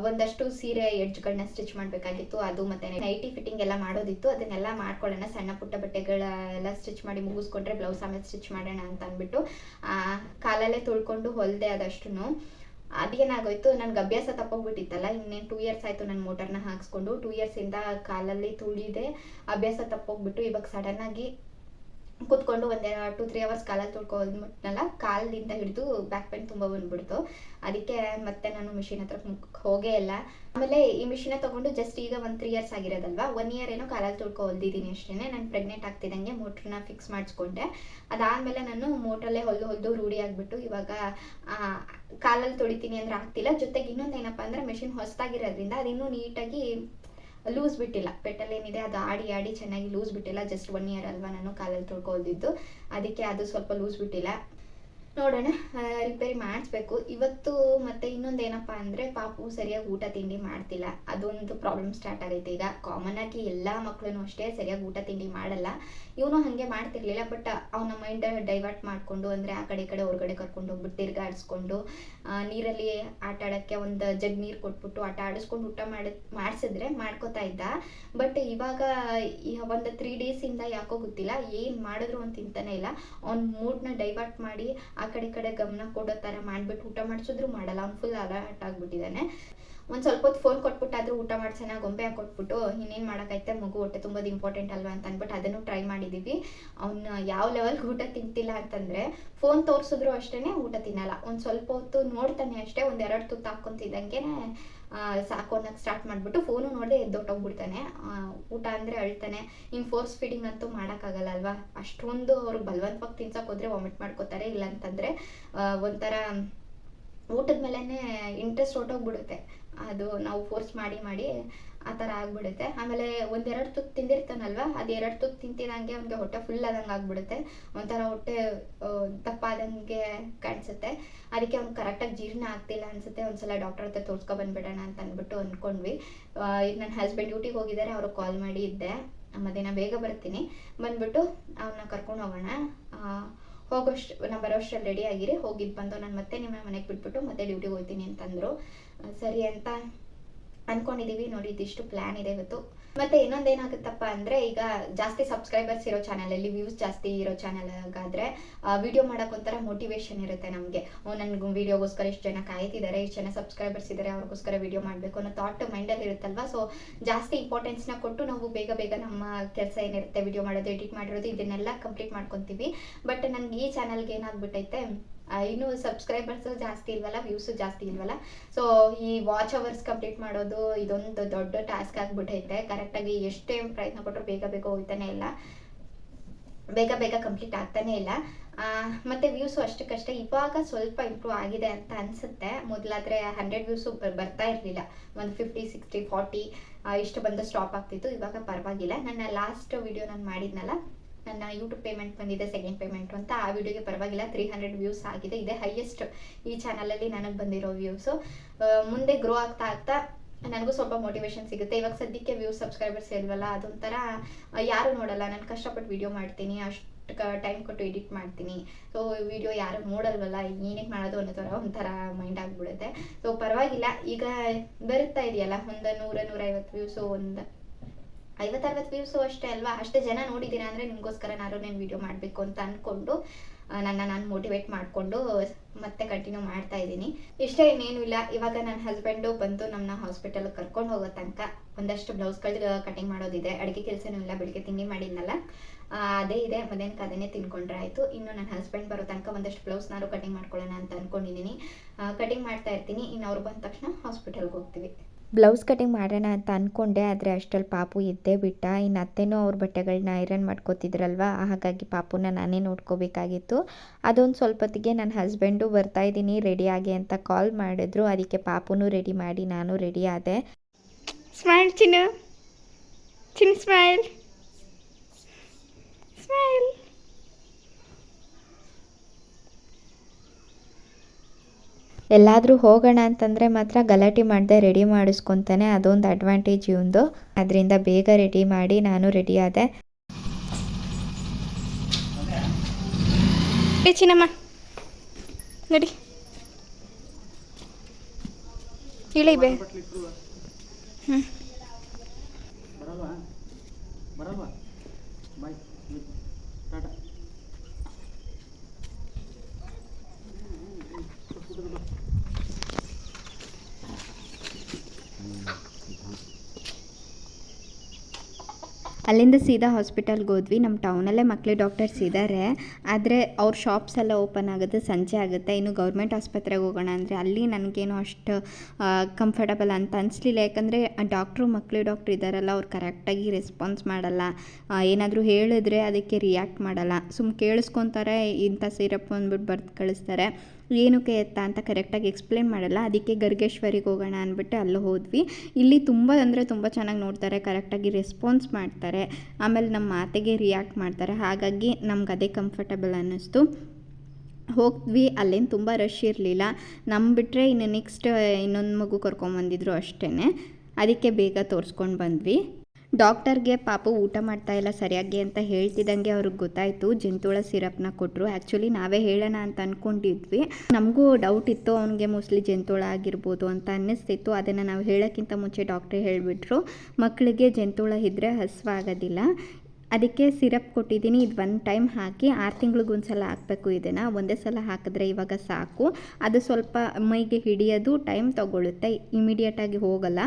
ಒಂದಷ್ಟು ಸೀರೆ ಎಡ್ಜ್ಗಳನ್ನ ಸ್ಟಿಚ್ ಮಾಡಬೇಕಾಗಿತ್ತು, ಅದು ಮತ್ತೆ ನೈಟಿ ಫಿಟ್ಟಿಂಗ್ ಎಲ್ಲ ಮಾಡೋದಿತ್ತು. ಅದನ್ನೆಲ್ಲ ಮಾಡ್ಕೊಳ್ಳೋಣ, ಸಣ್ಣ ಪುಟ್ಟ ಬಟ್ಟೆಗಳೆಲ್ಲ ಸ್ಟಿಚ್ ಮಾಡಿ ಮುಗಿಸ್ಕೊಂಡ್ರೆ ಬ್ಲೌಸ್ ಆಮೇಲೆ ಸ್ಟಿಚ್ ಮಾಡೋಣ ಅಂತ ಅಂದ್ಬಿಟ್ಟು ಕಾಲಲ್ಲೇ ತೊಳ್ಕೊಂಡು ಹೊಲಿದೆ. ಅದಷ್ಟು ಅದೇನಾಗೋಯ್ತು, ನನ್ಗೆ ಅಭ್ಯಾಸ ತಪ್ಪೋಗ್ಬಿಟ್ಟಿತ್ತಲ್ಲ. ಇನ್ನೇನು 2 years ಆಯಿತು ನನ್ನ ಮೋಟರ್ನ ಹಾಕ್ಸ್ಕೊಂಡು. 2 yearsಯಿಂದ ಕಾಲಲ್ಲಿ ತುಳಿದೆ, ಅಭ್ಯಾಸ ತಪ್ಪೋಗ್ಬಿಟ್ಟು ಇವಾಗ ಸಡನ್ನಾಗಿ ಕೂತ್ಕೊಂಡು 2-3 hours ಕಾಲಲ್ಲಿ ತೊಳ್ಕೊಂಡ್ಬಿಟ್ನಲ್ಲ, ಕಾಲಿಂದ ಹಿಡಿದು ಬ್ಯಾಕ್ ಪೇನ್ ತುಂಬ ಬಂದ್ಬಿಡ್ತು. ಅದಕ್ಕೆ ಮತ್ತೆ ನಾನು ಮಿಷಿನ್ ಹತ್ರ ಹೋಗೇ ಇಲ್ಲ. ಆಮೇಲೆ ಈ ಮಿಷಿನ ತೊಗೊಂಡು ಜಸ್ಟ್ ಈಗ 3 years ಆಗಿರೋದಲ್ವಾ, 1 year ಏನೋ ಕಾಲಲ್ಲಿ ಹೊಲ್ದಿದ್ದೀನಿ ಅಷ್ಟೇ. ನಾನು ಪ್ರೆಗ್ನೆಂಟ್ ಆಗ್ತಿದ್ದಂಗೆ ಮೋಟ್ರನ್ನ ಫಿಕ್ಸ್ ಮಾಡಿಸ್ಕೊಂಡೆ. ಅದಾದಮೇಲೆ ನಾನು ಮೋಟ್ರಲ್ಲೇ ಹೊಲ್ದು ರೂಢಿ ಆಗಿಬಿಟ್ಟು ಇವಾಗ ಕಾಲಲ್ಲಿ ತೊಳಿತೀನಿ ಅಂದರೆ ಆಗ್ತಿಲ್ಲ. ಜೊತೆಗೆ ಇನ್ನೊಂದು ಏನಪ್ಪ ಅಂದರೆ ಮಿಷಿನ್ ಹೊಸದಾಗಿರೋದ್ರಿಂದ ಅದು ಇನ್ನೂ ನೀಟಾಗಿ ಲೂಸ್ ಬಿಟ್ಟಿಲ್ಲ. ಪೆಟ್ಟಲ್ಲೇನಿದೆ ಅದು ಆಡಿ ಚೆನ್ನಾಗಿ ಲೂಸ್ ಬಿಟ್ಟಿಲ್ಲ. ಜಸ್ಟ್ 1 year ಅಲ್ವಾ ನಾನು ಕಾಲಲ್ಲಿ ತೊಳ್ಕೊಳ್ದಿದ್ದು, ಅದಕ್ಕೆ ಅದು ಸ್ವಲ್ಪ ಲೂಸ್ ಬಿಟ್ಟಿಲ್ಲ. ನೋಡೋಣ, ರಿಪೇರಿ ಮಾಡಿಸ್ಬೇಕು ಇವತ್ತು. ಮತ್ತು ಇನ್ನೊಂದೇನಪ್ಪ ಅಂದರೆ ಪಾಪು ಸರಿಯಾಗಿ ಊಟ ತಿಂಡಿ ಮಾಡ್ತಿಲ್ಲ. ಅದೊಂದು ಪ್ರಾಬ್ಲಮ್ ಸ್ಟಾರ್ಟ್ ಆಗೈತೆ ಈಗ. ಕಾಮನ್ ಆಗಿ ಎಲ್ಲ ಮಕ್ಕಳು ಅಷ್ಟೇ ಸರಿಯಾಗಿ ಊಟ ತಿಂಡಿ ಮಾಡಲ್ಲ. ಇವನು ಹಾಗೆ ಮಾಡ್ತಿರ್ಲಿಲ್ಲ. ಬಟ್ ಅವನ ಮೈಂಡ್ ಡೈವರ್ಟ್ ಮಾಡಿಕೊಂಡು, ಅಂದರೆ ಆ ಕಡೆ ಈ ಕಡೆ ಹೊರಗಡೆ ಕರ್ಕೊಂಡು ಹೋಗ್ಬಿಟ್ಟು ತಿರ್ಗಾಡಿಸ್ಕೊಂಡು, ನೀರಲ್ಲಿ ಆಟ ಆಡೋಕ್ಕೆ ಒಂದು ಜಗ್ ನೀರು ಕೊಟ್ಬಿಟ್ಟು ಆಟ ಆಡಿಸ್ಕೊಂಡು ಊಟ ಮಾಡಿಸಿದ್ರೆ ಮಾಡ್ಕೋತಾ ಇದ್ದ. ಬಟ್ ಇವಾಗ ಒಂದು 3 daysಯಿಂದ ಯಾಕೋ ಗೊತ್ತಿಲ್ಲ, ಏನು ಮಾಡಿದ್ರು ಅವ್ನು ತಿಂತಾನೆ ಇಲ್ಲ. ಅವ್ನ ಮೂಡ್ನ ಡೈವರ್ಟ್ ಮಾಡಿ ಆ ಕಡೆ ಈ ಕಡೆ ಗಮನ ಕೊಡೋ ಥರ ಮಾಡಿಬಿಟ್ಟು ಊಟ ಮಾಡಿಸಿದ್ರು ಮಾಡಲ್ಲ. ಅವ್ನು ಫುಲ್ ಅಲರ್ಟ್ ಆಗಿಬಿಟ್ಟಿದ್ದಾನೆ. ಒಂದು ಸ್ವಲ್ಪ ಹೊತ್ತು ಫೋನ್ ಕೊಟ್ಬಿಟ್ಟಾದ್ರೂ ಊಟ ಮಾಡಿಸೋಣ, ಗೊಂಬೆ ಹಾಕೊಟ್ಬಿಟ್ಟು ಇನ್ನೇನು ಮಾಡೋಕ್ಕೈತೆ, ಮಗು ಹೊಟ್ಟೆ ತುಂಬೋದು ಇಂಪಾರ್ಟೆಂಟ್ ಅಲ್ವಾ ಅಂತ ಅಂದ್ಬಿಟ್ಟು ಅದನ್ನು ಟ್ರೈ ಮಾಡಿದ್ದೀವಿ. ಅವ್ನು ಯಾವ ಲೆವೆಲ್ಗೆ ಊಟ ತಿಂತಿಲ್ಲ ಅಂತಂದರೆ, ಫೋನ್ ತೋರಿಸಿದ್ರು ಅಷ್ಟೇ ಊಟ ತಿನ್ನಲ್ಲ. ಒಂದು ಸ್ವಲ್ಪ ಹೊತ್ತು ನೋಡ್ತಾನೆ ಅಷ್ಟೇ, 1-2 ತುತ್ತು ಹಾಕ್ಕೊಂತಿದ್ದಂಗೆ ಸಾಕು ಅನ್ನೋಕ್ಕೆ ಸ್ಟಾರ್ಟ್ ಮಾಡಿಬಿಟ್ಟು ಫೋನು ನೋಡದೆ ಎದ್ದೊಟ್ಟೋಗ್ಬಿಡ್ತಾನೆ. ಊಟ ಅಂದರೆ ಅಳ್ತಾನೆ. ಇನ್ನು ಫೋರ್ಸ್ ಫೀಡಿಂಗ್ ಅಂತೂ ಮಾಡೋಕ್ಕಾಗಲ್ಲ ಅಲ್ವಾ. ಅಷ್ಟೊಂದು ಅವ್ರಿಗೆ ಬಲವಂತವಾಗಿ ತಿನ್ಸೋಕೆ ಹೋದರೆ ವಾಮಿಟ್ ಮಾಡ್ಕೋತಾರೆ. ಇಲ್ಲಾಂತಂದರೆ ಒಂಥರ ಊಟದ ಮೇಲೇ ಇಂಟ್ರೆಸ್ಟ್ ಹೊಟ್ಟೋಗ್ಬಿಡುತ್ತೆ. ಅದು ನಾವು ಫೋರ್ಸ್ ಮಾಡಿ ಆ ಥರ ಆಗಿಬಿಡುತ್ತೆ. ಆಮೇಲೆ 1-2 ತುತ್ತು ತಿಂದಿರ್ತಾನಲ್ವ, ಅದು 2 ತುತ್ತು ತಿಂತಿದಂಗೆ ಅವ್ನಿಗೆ ಹೊಟ್ಟೆ ಫುಲ್ ಆದಂಗೆ ಆಗ್ಬಿಡುತ್ತೆ. ಒಂಥರ ಹೊಟ್ಟೆ ದಪ್ಪ ಆದಂಗೆ ಕಾಣಿಸುತ್ತೆ. ಅದಕ್ಕೆ ಅವ್ನು ಕರೆಕ್ಟಾಗಿ ಜೀರ್ಣ ಆಗ್ತಿಲ್ಲ ಅನಿಸುತ್ತೆ. ಒಂದ್ಸಲ ಡಾಕ್ಟರ್ ಹತ್ರ ತೋರಿಸ್ಕೊ ಬಂದ್ಬಿಡೋಣ ಅಂತ ಅಂದ್ಬಿಟ್ಟು ಅಂದ್ಕೊಂಡ್ವಿ. ಈಗ ನನ್ನ ಹಸ್ಬೆಂಡ್ ಡ್ಯೂಟಿಗೆ ಹೋಗಿದ್ದಾರೆ, ಅವ್ರಿಗೆ ಕಾಲ್ ಮಾಡಿ ಇದ್ದೆ, ಮಧ್ಯಾಹ್ನ ಬೇಗ ಬರ್ತೀನಿ, ಬಂದ್ಬಿಟ್ಟು ಅವನ್ನ ಕರ್ಕೊಂಡು ಹೋಗೋಣ, ನಾನು ಬರೋಷ್ಟರಲ್ಲಿ ರೆಡಿ ಆಗಿರಿ, ಹೋಗಿದ್ದು ಬಂದು ನಾನು ಮತ್ತೆ ನಿಮ್ಮ ಮನೆಗೆ ಬಿಟ್ಬಿಟ್ಟು ಮತ್ತೆ ಡ್ಯೂಟಿಗೆ ಹೋಗ್ತೀನಿ ಅಂತಂದರು. ಸರಿ ಅಂತ ಅಂದ್ಕೊಂಡಿದ್ದೀವಿ. ನೋಡಿ, ಇದಿಷ್ಟು ಪ್ಲ್ಯಾನ್ ಇದೆ ಇವತ್ತು. ಮತ್ತು ಇನ್ನೊಂದೇನಾಗುತ್ತಪ್ಪ ಅಂದರೆ, ಈಗ ಜಾಸ್ತಿ ಸಬ್ಸ್ಕ್ರೈಬರ್ಸ್ ಇರೋ ಚಾನಲಲ್ಲಿ, ವ್ಯೂಸ್ ಜಾಸ್ತಿ ಇರೋ ಚಾನಲ್ಗಾದರೆ ವಿಡಿಯೋ ಮಾಡೋಕ್ಕೊಂಥರ ಮೋಟಿವೇಶನ್ ಇರುತ್ತೆ ನಮಗೆ. ನನಗೆ ವೀಡಿಯೋಗೋಸ್ಕರ ಇಷ್ಟು ಜನ ಕಾಯ್ತಿದ್ದಾರೆ, ಇಷ್ಟು ಜನ ಸಬ್ಸ್ಕ್ರೈಬರ್ಸ್ ಇದ್ದಾರೆ, ಅವ್ರಿಗೋಸ್ಕರ ವಿಡಿಯೋ ಮಾಡಬೇಕು ಅನ್ನೋ ಥಾಟ್ ಮೈಂಡಲ್ಲಿ ಇರುತ್ತಲ್ವ. ಸೊ ಜಾಸ್ತಿ ಇಂಪಾರ್ಟೆನ್ಸ್ನ ಕೊಟ್ಟು ನಾವು ಬೇಗ ನಮ್ಮ ಕೆಲಸ ಏನಿರುತ್ತೆ, ವಿಡಿಯೋ ಮಾಡೋದು, ಎಡಿಟ್ ಮಾಡಿರೋದು, ಇದನ್ನೆಲ್ಲ ಕಂಪ್ಲೀಟ್ ಮಾಡ್ಕೊತೀವಿ. ಬಟ್ ನನಗೆ ಈ ಚಾನಲ್ಗೆ ಏನಾಗ್ಬಿಟ್ಟೈತೆ, ಇನ್ನೂ ಸಬ್ಸ್ಕ್ರೈಬರ್ಸು ಜಾಸ್ತಿ ಇಲ್ವಲ್ಲ, ವ್ಯೂಸು ಜಾಸ್ತಿ ಇಲ್ವಲ್ಲ. ಸೊ ಈ ವಾಚ್ ಅವರ್ಸ್ ಕಂಪ್ಲೀಟ್ ಮಾಡೋದು ಇದೊಂದು ದೊಡ್ಡ ಟಾಸ್ಕ್ ಆಗಿಬಿಟ್ಟೈತೆ. ಕರೆಕ್ಟಾಗಿ ಎಷ್ಟೇ ಪ್ರಯತ್ನ ಪಟ್ಟರು ಬೇಗ ಹೋಗ್ತಾನೆ ಇಲ್ಲ, ಬೇಗ ಕಂಪ್ಲೀಟ್ ಆಗ್ತಾನೆ ಇಲ್ಲ. ಮತ್ತು ವ್ಯೂಸು ಅಷ್ಟಕ್ಕಷ್ಟೇ. ಇವಾಗ ಸ್ವಲ್ಪ ಇಂಪ್ರೂವ್ ಆಗಿದೆ ಅಂತ ಅನಿಸುತ್ತೆ. ಮೊದಲಾದರೆ 100 ವ್ಯೂಸು ಬರ್ತಾ ಇರಲಿಲ್ಲ, ಒಂದು 50, 60, 40 ಇಷ್ಟು ಬಂದು ಸ್ಟಾಪ್ ಆಗ್ತಿತ್ತು. ಇವಾಗ ಪರವಾಗಿಲ್ಲ. ನನ್ನ ಲಾಸ್ಟ್ ವಿಡಿಯೋ ನಾನು ಮಾಡಿದ್ನಲ್ಲ, ನನ್ನ ಯೂಟ್ಯೂಬ್ ಪೇಮೆಂಟ್ ಬಂದಿದೆ, ಸೆಕೆಂಡ್ ಪೇಮೆಂಟು ಅಂತ, ಆ ವಿಡಿಯೋಗೆ ಪರವಾಗಿಲ್ಲ 300 ವ್ಯೂಸ್ ಆಗಿದೆ. ಇದೇ ಹೈಯೆಸ್ಟ್ ಈ ಚಾನಲಲ್ಲಿ ನನಗೆ ಬಂದಿರೋ ವ್ಯೂಸು. ಮುಂದೆ ಗ್ರೋ ಆಗ್ತಾ ನನಗೂ ಸ್ವಲ್ಪ ಮೋಟಿವೇಶನ್ ಸಿಗುತ್ತೆ. ಇವಾಗ ಸದ್ಯಕ್ಕೆ ವ್ಯೂಸ್ ಸಬ್ಸ್ಕ್ರೈಬರ್ಸ್ ಇಲ್ವಲ್ಲ, ಅದೊಂಥರ ಯಾರು ನೋಡಲ್ಲ. ನಾನು ಕಷ್ಟಪಟ್ಟು ವಿಡಿಯೋ ಮಾಡ್ತೀನಿ, ಅಷ್ಟು ಟೈಮ್ ಕೊಟ್ಟು ಎಡಿಟ್ ಮಾಡ್ತೀನಿ. ಸೊ ವಿಡಿಯೋ ಯಾರು ನೋಡಲ್ವಲ್ಲ, ಏನಕ್ಕೆ ಮಾಡೋದು ಅನ್ನೋ ಒಂಥರ ಮೈಂಡ್ ಆಗಿಬಿಡುತ್ತೆ. ಸೊ ಪರವಾಗಿಲ್ಲ, ಈಗ ಬರುತ್ತಾ ಇದೆಯಲ್ಲ ಒಂದು 100-150 ವ್ಯೂಸು, ಒಂದು 50-60 ವ್ಯೂಸು ಅಷ್ಟೇ ಅಲ್ವಾ. ಅಷ್ಟೇ ಜನ ನೋಡಿದ್ದೀರಾ ಅಂದರೆ ನಿಮಗೋಸ್ಕರ ನಾನು ವಿಡಿಯೋ ಮಾಡಬೇಕು ಅಂತ ಅಂದ್ಕೊಂಡು ನಾನು ಮೋಟಿವೇಟ್ ಮಾಡಿಕೊಂಡು ಮತ್ತೆ ಕಂಟಿನ್ಯೂ ಮಾಡ್ತಾ ಇದ್ದೀನಿ. ಇಷ್ಟೇ, ಇನ್ನೇನು ಇಲ್ಲ. ಇವಾಗ ನನ್ನ ಹಸ್ಬೆಂಡು ಬಂದು ನಮ್ಮನ್ನ ಹಾಸ್ಪಿಟಲ್ಗೆ ಕರ್ಕೊಂಡು ಹೋಗೋ ತನಕ ಒಂದಷ್ಟು ಬ್ಲೌಸ್ಗಳು ಕಟಿಂಗ್ ಮಾಡೋದಿದೆ. ಅಡುಗೆ ಕೆಲಸನೂ ಇಲ್ಲ, ಬೆಳಿಗ್ಗೆ ತಿಂಡಿ ಮಾಡಿದ್ನಲ್ಲ ಅದೇ ಇದೆ. ಮಧ್ಯಾಹ್ನಕ್ಕೆ ಅದನ್ನೇ ತಿನ್ಕೊಂಡ್ರೆ ಆಯಿತು. ಇನ್ನು ನನ್ನ ಹಸ್ಬೆಂಡ್ ಬರೋ ತನಕ ಒಂದಷ್ಟು ಬ್ಲೌಸ್ನಾರು ಕಟಿಂಗ್ ಮಾಡ್ಕೊಳ್ಳೋಣ ಅಂತ ಅಂದ್ಕೊಂಡಿದ್ದೀನಿ. ಕಟಿಂಗ್ ಮಾಡ್ತಾ ಇರ್ತೀನಿ. ಇನ್ನು ಅವ್ರು ಬಂದ ತಕ್ಷಣ ಹಾಸ್ಪಿಟಲ್ಗೆ ಹೋಗ್ತೀವಿ. ಬ್ಲೌಸ್ ಕಟಿಂಗ್ ಮಾಡೋಣ ಅಂತ ಅಂದ್ಕೊಂಡೆ, ಆದರೆ ಅಷ್ಟರಲ್ಲಿ ಪಾಪು ಎದ್ದೇ ಬಿಟ್ಟ. ಇನ್ನು ಅತ್ತೆನೂ ಅವ್ರ ಬಟ್ಟೆಗಳನ್ನ ಐರನ್ ಮಾಡ್ಕೋತಿದ್ರಲ್ವ, ಹಾಗಾಗಿ ಪಾಪುನ ನಾನೇ ನೋಡ್ಕೋಬೇಕಾಗಿತ್ತು. ಅದೊಂದು ಸ್ವಲ್ಪ ಹೊತ್ತಿಗೆ ನನ್ನ ಹಸ್ಬೆಂಡು ಬರ್ತಾಯಿದ್ದೀನಿ ರೆಡಿ ಆಗಿ ಅಂತ ಕಾಲ್ ಮಾಡಿದ್ರು. ಅದಕ್ಕೆ ಪಾಪುನೂ ರೆಡಿ ಮಾಡಿ ನಾನು ರೆಡಿ ಆದೆ. ಸ್ಮೈಲ್ ಚಿನ್ನು, ಸ್ಮೈಲ್ ಸ್ಮೈಲ್. ಎಲ್ಲಾದರೂ ಹೋಗೋಣ ಅಂತಂದರೆ ಮಾತ್ರ ಗಲಾಟೆ ಮಾಡದೆ ರೆಡಿ ಮಾಡಿಸ್ಕೊತಾನೆ, ಅದೊಂದು ಅಡ್ವಾಂಟೇಜ್ ಇವಂದು. ಅದರಿಂದ ಬೇಗ ರೆಡಿ ಮಾಡಿ ನಾನು ರೆಡಿ ಆದೆ. ಚಿನ್ನಮ್ಮ ನಡಿ ಇಳಿಬೆ. ಹ್ಞೂ ಅಲ್ಲಿಂದ ಸೀದಾ ಹಾಸ್ಪಿಟಲ್ಗೆ ಹೋದ್ವಿ. ನಮ್ಮ ಟೌನಲ್ಲೇ ಮಕ್ಕಳು ಡಾಕ್ಟರ್ಸ್ ಇದ್ದಾರೆ, ಆದರೆ ಅವ್ರ ಶಾಪ್ಸ್ ಎಲ್ಲ ಓಪನ್ ಆಗುತ್ತೆ, ಸಂಜೆ ಆಗುತ್ತೆ. ಇನ್ನು ಗೌರ್ಮೆಂಟ್ ಆಸ್ಪತ್ರೆಗೆ ಹೋಗೋಣ ಅಂದರೆ ಅಲ್ಲಿ ನನಗೇನು ಅಷ್ಟು ಕಂಫರ್ಟಬಲ್ ಅಂತ ಅನಿಸ್ಲಿಲ್ಲ. ಯಾಕಂದರೆ ಡಾಕ್ಟ್ರು ಮಕ್ಕಳು ಡಾಕ್ಟ್ರು ಇದ್ದಾರಲ್ಲ, ಅವ್ರು ಕರೆಕ್ಟಾಗಿ ರೆಸ್ಪಾನ್ಸ್ ಮಾಡಲ್ಲ. ಏನಾದರೂ ಹೇಳಿದ್ರೆ ಅದಕ್ಕೆ ರಿಯಾಕ್ಟ್ ಮಾಡಲ್ಲ, ಕೇಳಿಸ್ಕೊತಾರೆ, ಇಂಥ ಸಿರಪ್ ಅಂದ್ಬಿಟ್ಟು ಬರ್ದು ಕಳಿಸ್ತಾರೆ, ಏನಕ್ಕೆ ಎತ್ತ ಅಂತ ಕರೆಕ್ಟಾಗಿ ಎಕ್ಸ್ಪ್ಲೇನ್ ಮಾಡಲ್ಲ. ಅದಕ್ಕೆ ಗರ್ಗೇಶ್ವರಿಗೆ ಹೋಗೋಣ ಅಂದ್ಬಿಟ್ಟು ಅಲ್ಲಿ ಹೋದ್ವಿ. ಇಲ್ಲಿ ತುಂಬ ಅಂದರೆ ತುಂಬ ಚೆನ್ನಾಗಿ ನೋಡ್ತಾರೆ, ಕರೆಕ್ಟಾಗಿ ರೆಸ್ಪಾನ್ಸ್ ಮಾಡ್ತಾರೆ, ಆಮೇಲೆ ನಮ್ಮ ಮಾತಿಗೆ ರಿಯಾಕ್ಟ್ ಮಾಡ್ತಾರೆ. ಹಾಗಾಗಿ ನಮ್ಗೆ ಅದೇ ಕಂಫರ್ಟಬಲ್ ಅನ್ನಿಸ್ತು. ಹೋದ್ವಿ, ಅಲ್ಲೇನು ತುಂಬ ರಶ್ ಇರಲಿಲ್ಲ. ನಮ್ಮ ಬಿಟ್ಟರೆ ಇನ್ನು ನೆಕ್ಸ್ಟ್ ಇನ್ನೊಂದು ಮಗು ಕರ್ಕೊಂಬಂದಿದ್ರು ಅಷ್ಟೇ, ಅದಕ್ಕೆ ಬೇಗ ತೋರಿಸ್ಕೊಂಡು ಬಂದ್ವಿ. ಡಾಕ್ಟರ್ಗೆ ಪಾಪು ಊಟ ಮಾಡ್ತಾಯಿಲ್ಲ ಸರಿಯಾಗಿ ಅಂತ ಹೇಳ್ತಿದ್ದಂಗೆ ಅವ್ರಿಗೆ ಗೊತ್ತಾಯಿತು. ಜಂತುಳ ಸಿರಪ್ನ ಕೊಟ್ಟರು. ಆ್ಯಕ್ಚುಲಿ ನಾವೇ ಹೇಳೋಣ ಅಂತ ಅಂದ್ಕೊಂಡಿದ್ವಿ, ನಮಗೂ ಡೌಟ್ ಇತ್ತು ಅವನಿಗೆ ಮೋಸ್ಟ್ಲಿ ಜಂತುಳ ಆಗಿರ್ಬೋದು ಅಂತ ಅನ್ನಿಸ್ತಿತ್ತು. ಅದನ್ನು ನಾವು ಹೇಳೋಕ್ಕಿಂತ ಮುಂಚೆ ಡಾಕ್ಟ್ರೇ ಹೇಳಿಬಿಟ್ರು, ಮಕ್ಕಳಿಗೆ ಜಂತುಳ ಇದ್ದರೆ ಹಸಿವಾಗೋದಿಲ್ಲ, ಅದಕ್ಕೆ ಸಿರಪ್ ಕೊಟ್ಟಿದ್ದೀನಿ, ಇದು 1 ಟೈಮ್ ಹಾಕಿ 6 ತಿಂಗಳಿಗೊಂದು ಸಲ ಹಾಕಬೇಕು. ಇದನ್ನು ಒಂದೇ ಸಲ ಹಾಕಿದ್ರೆ ಇವಾಗ ಸಾಕು. ಅದು ಸ್ವಲ್ಪ ಮೈಗೆ ಹಿಡಿಯೋದು ಟೈಮ್ ತೊಗೊಳುತ್ತೆ, ಇಮಿಡಿಯೇಟಾಗಿ ಹೋಗಲ್ಲ.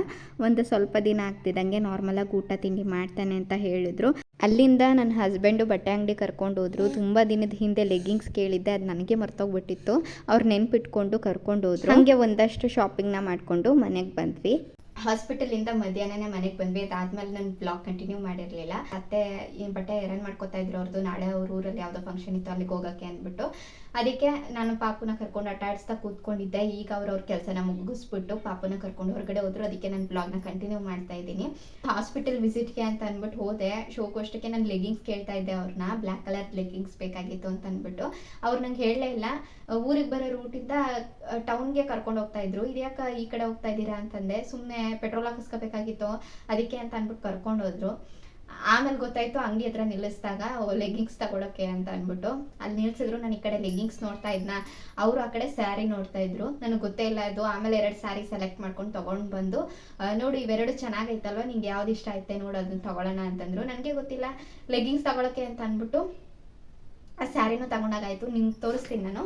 ಒಂದು ಸ್ವಲ್ಪ ದಿನ ಆಗ್ತಿದ್ದಂಗೆ ನಾರ್ಮಲಾಗಿ ಊಟ ತಿಂಡಿ ಮಾಡ್ತಾನೆ ಅಂತ ಹೇಳಿದರು. ಅಲ್ಲಿಂದ ನನ್ನ ಹಸ್ಬೆಂಡು ಬಟ್ಟೆ ಅಂಗಡಿ ಕರ್ಕೊಂಡು ಹೋದರು. ತುಂಬ ದಿನದ ಹಿಂದೆ ಲೆಗ್ಗಿಂಗ್ಸ್ ಕೇಳಿದ್ದೆ, ಅದು ನನಗೆ ಮರ್ತೋಗ್ಬಿಟ್ಟಿತ್ತು. ಅವ್ರು ನೆನ್ಪಿಟ್ಕೊಂಡು ಕರ್ಕೊಂಡು ಹೋದರು. ಹಾಗೆ ಒಂದಷ್ಟು ಶಾಪಿಂಗ್ನ ಮಾಡಿಕೊಂಡು ಮನೆಗೆ ಬಂದ್ವಿ. ಹಾಸ್ಪಿಟಲಿಂದ ಮಧ್ಯಾಹ್ನನೇ ಮನೆಗೆ ಬಂದ್ವಿ. ಅದಾದ್ಮೇಲೆ ನಾನು ಬ್ಲಾಗ್ ಕಂಟಿನ್ಯೂ ಮಾಡಿರಲಿಲ್ಲ. ಮತ್ತೆ ಬಟ್ಟೆ ಐರನ್ ಮಾಡ್ಕೋತಾ ಇದ್ರು ಅವ್ರದ್ದು. ನಾಳೆ ಅವ್ರ ಊರಲ್ಲಿ ಯಾವುದೋ ಫಂಕ್ಷನ್ ಇತ್ತು, ಅಲ್ಲಿಗೆ ಹೋಗೋಕ್ಕೆ ಅಂದ್ಬಿಟ್ಟು ಅದಕ್ಕೆ ನಾನು ಪಾಪುನ ಕರ್ಕೊಂಡು ಆಟ ಆಡಿಸ್ತಾ ಕೂತ್ಕೊಂಡಿದ್ದೆ. ಈಗ ಅವ್ರ ಕೆಲಸನ ಮುಗಿಸ್ಬಿಟ್ಟು ಪಾಪುನ ಕರ್ಕೊಂಡು ಹೊರಗಡೆ ಹೋದ್ರು. ಅದಕ್ಕೆ ನಾನು ಬ್ಲಾಗ್ನ ಕಂಟಿನ್ಯೂ ಮಾಡ್ತಾ ಇದ್ದೀನಿ. ಹಾಸ್ಪಿಟಲ್ ವಿಸಿಟ್ಗೆ ಅಂತ ಅಂದ್ಬಿಟ್ಟು ಹೋದೆ. ಶೋಗೋಷ್ಟಕ್ಕೆ ನಾನು ಲೆಗ್ಗಿಂಗ್ಸ್ ಕೇಳ್ತಾ ಇದ್ದೆ ಅವ್ರನ್ನ, ಬ್ಲ್ಯಾಕ್ ಕಲರ್ ಲೆಗ್ಗಿಂಗ್ಸ್ ಬೇಕಾಗಿತ್ತು ಅಂತ ಅಂದ್ಬಿಟ್ಟು. ಅವ್ರು ನಂಗೆ ಹೇಳಲೇ ಇಲ್ಲ. ಊರಿಗೆ ಬರೋ ರೂಟಿಂದ ಟೌನ್ಗೆ ಕರ್ಕೊಂಡು ಹೋಗ್ತಾ ಇದ್ರು. ಇದ್ಯಾಕೆ ಈ ಕಡೆ ಹೋಗ್ತಾ ಇದ್ದೀರಾ ಅಂತಂದೆ. ಸುಮ್ಮನೆ ಪೆಟ್ರೋಲ್ ಹಾಕಿಸ್ಕೋಬೇಕಾಗಿತ್ತು ಅದಕ್ಕೆ ಅಂತ ಅಂದ್ಬಿಟ್ಟು ಕರ್ಕೊಂಡು ಹೋದ್ರು. ಆಮೇಲೆ ಗೊತ್ತಾಯ್ತು ಅಂಗಡಿ ಹತ್ರ ನಿಲ್ಲಿಸಿದಾಗ ಲೆಗ್ಗಿಂಗ್ಸ್ ತಗೊಳಕ್ಕೆ ಅಂತ ಅಂದ್ಬಿಟ್ಟು ಅಲ್ಲಿ ನಿಲ್ಸಿದ್ರು. ನಾನು ಈ ಕಡೆ ಲೆಗ್ಗಿಂಗ್ಸ್ ನೋಡ್ತಾ ಇದ್ನ, ಅವರು ಆ ಕಡೆ ಸ್ಯಾರಿ ನೋಡ್ತಾ ಇದ್ರು. ನನಗೆ ಗೊತ್ತೇ ಇಲ್ಲ ಅದು. ಆಮೇಲೆ 2 ಸ್ಯಾರಿ ಸೆಲೆಕ್ಟ್ ಮಾಡ್ಕೊಂಡು ತೊಗೊಂಡು ಬಂದು, ನೋಡಿ ಇವೆರಡು ಚೆನ್ನಾಗೈತಲ್ವ, ನಿಂಗೆ ಯಾವ್ದು ಇಷ್ಟ ಆಯ್ತೆ ನೋಡು ಅದನ್ನ ತೊಗೊಳ್ಳೋಣ ಅಂತಂದ್ರು. ನನಗೆ ಗೊತ್ತಿಲ್ಲ ಲೆಗ್ಗಿಂಗ್ಸ್ ತಗೊಳಕ್ಕೆ ಅಂತ ಅಂದ್ಬಿಟ್ಟು ಆ ಸ್ಯಾರಿನೂ ತಗೊಂಡಾಗಾಯ್ತು. ನಿಮ್ಗೆ ತೋರಿಸ್ತೀನಿ ನಾನು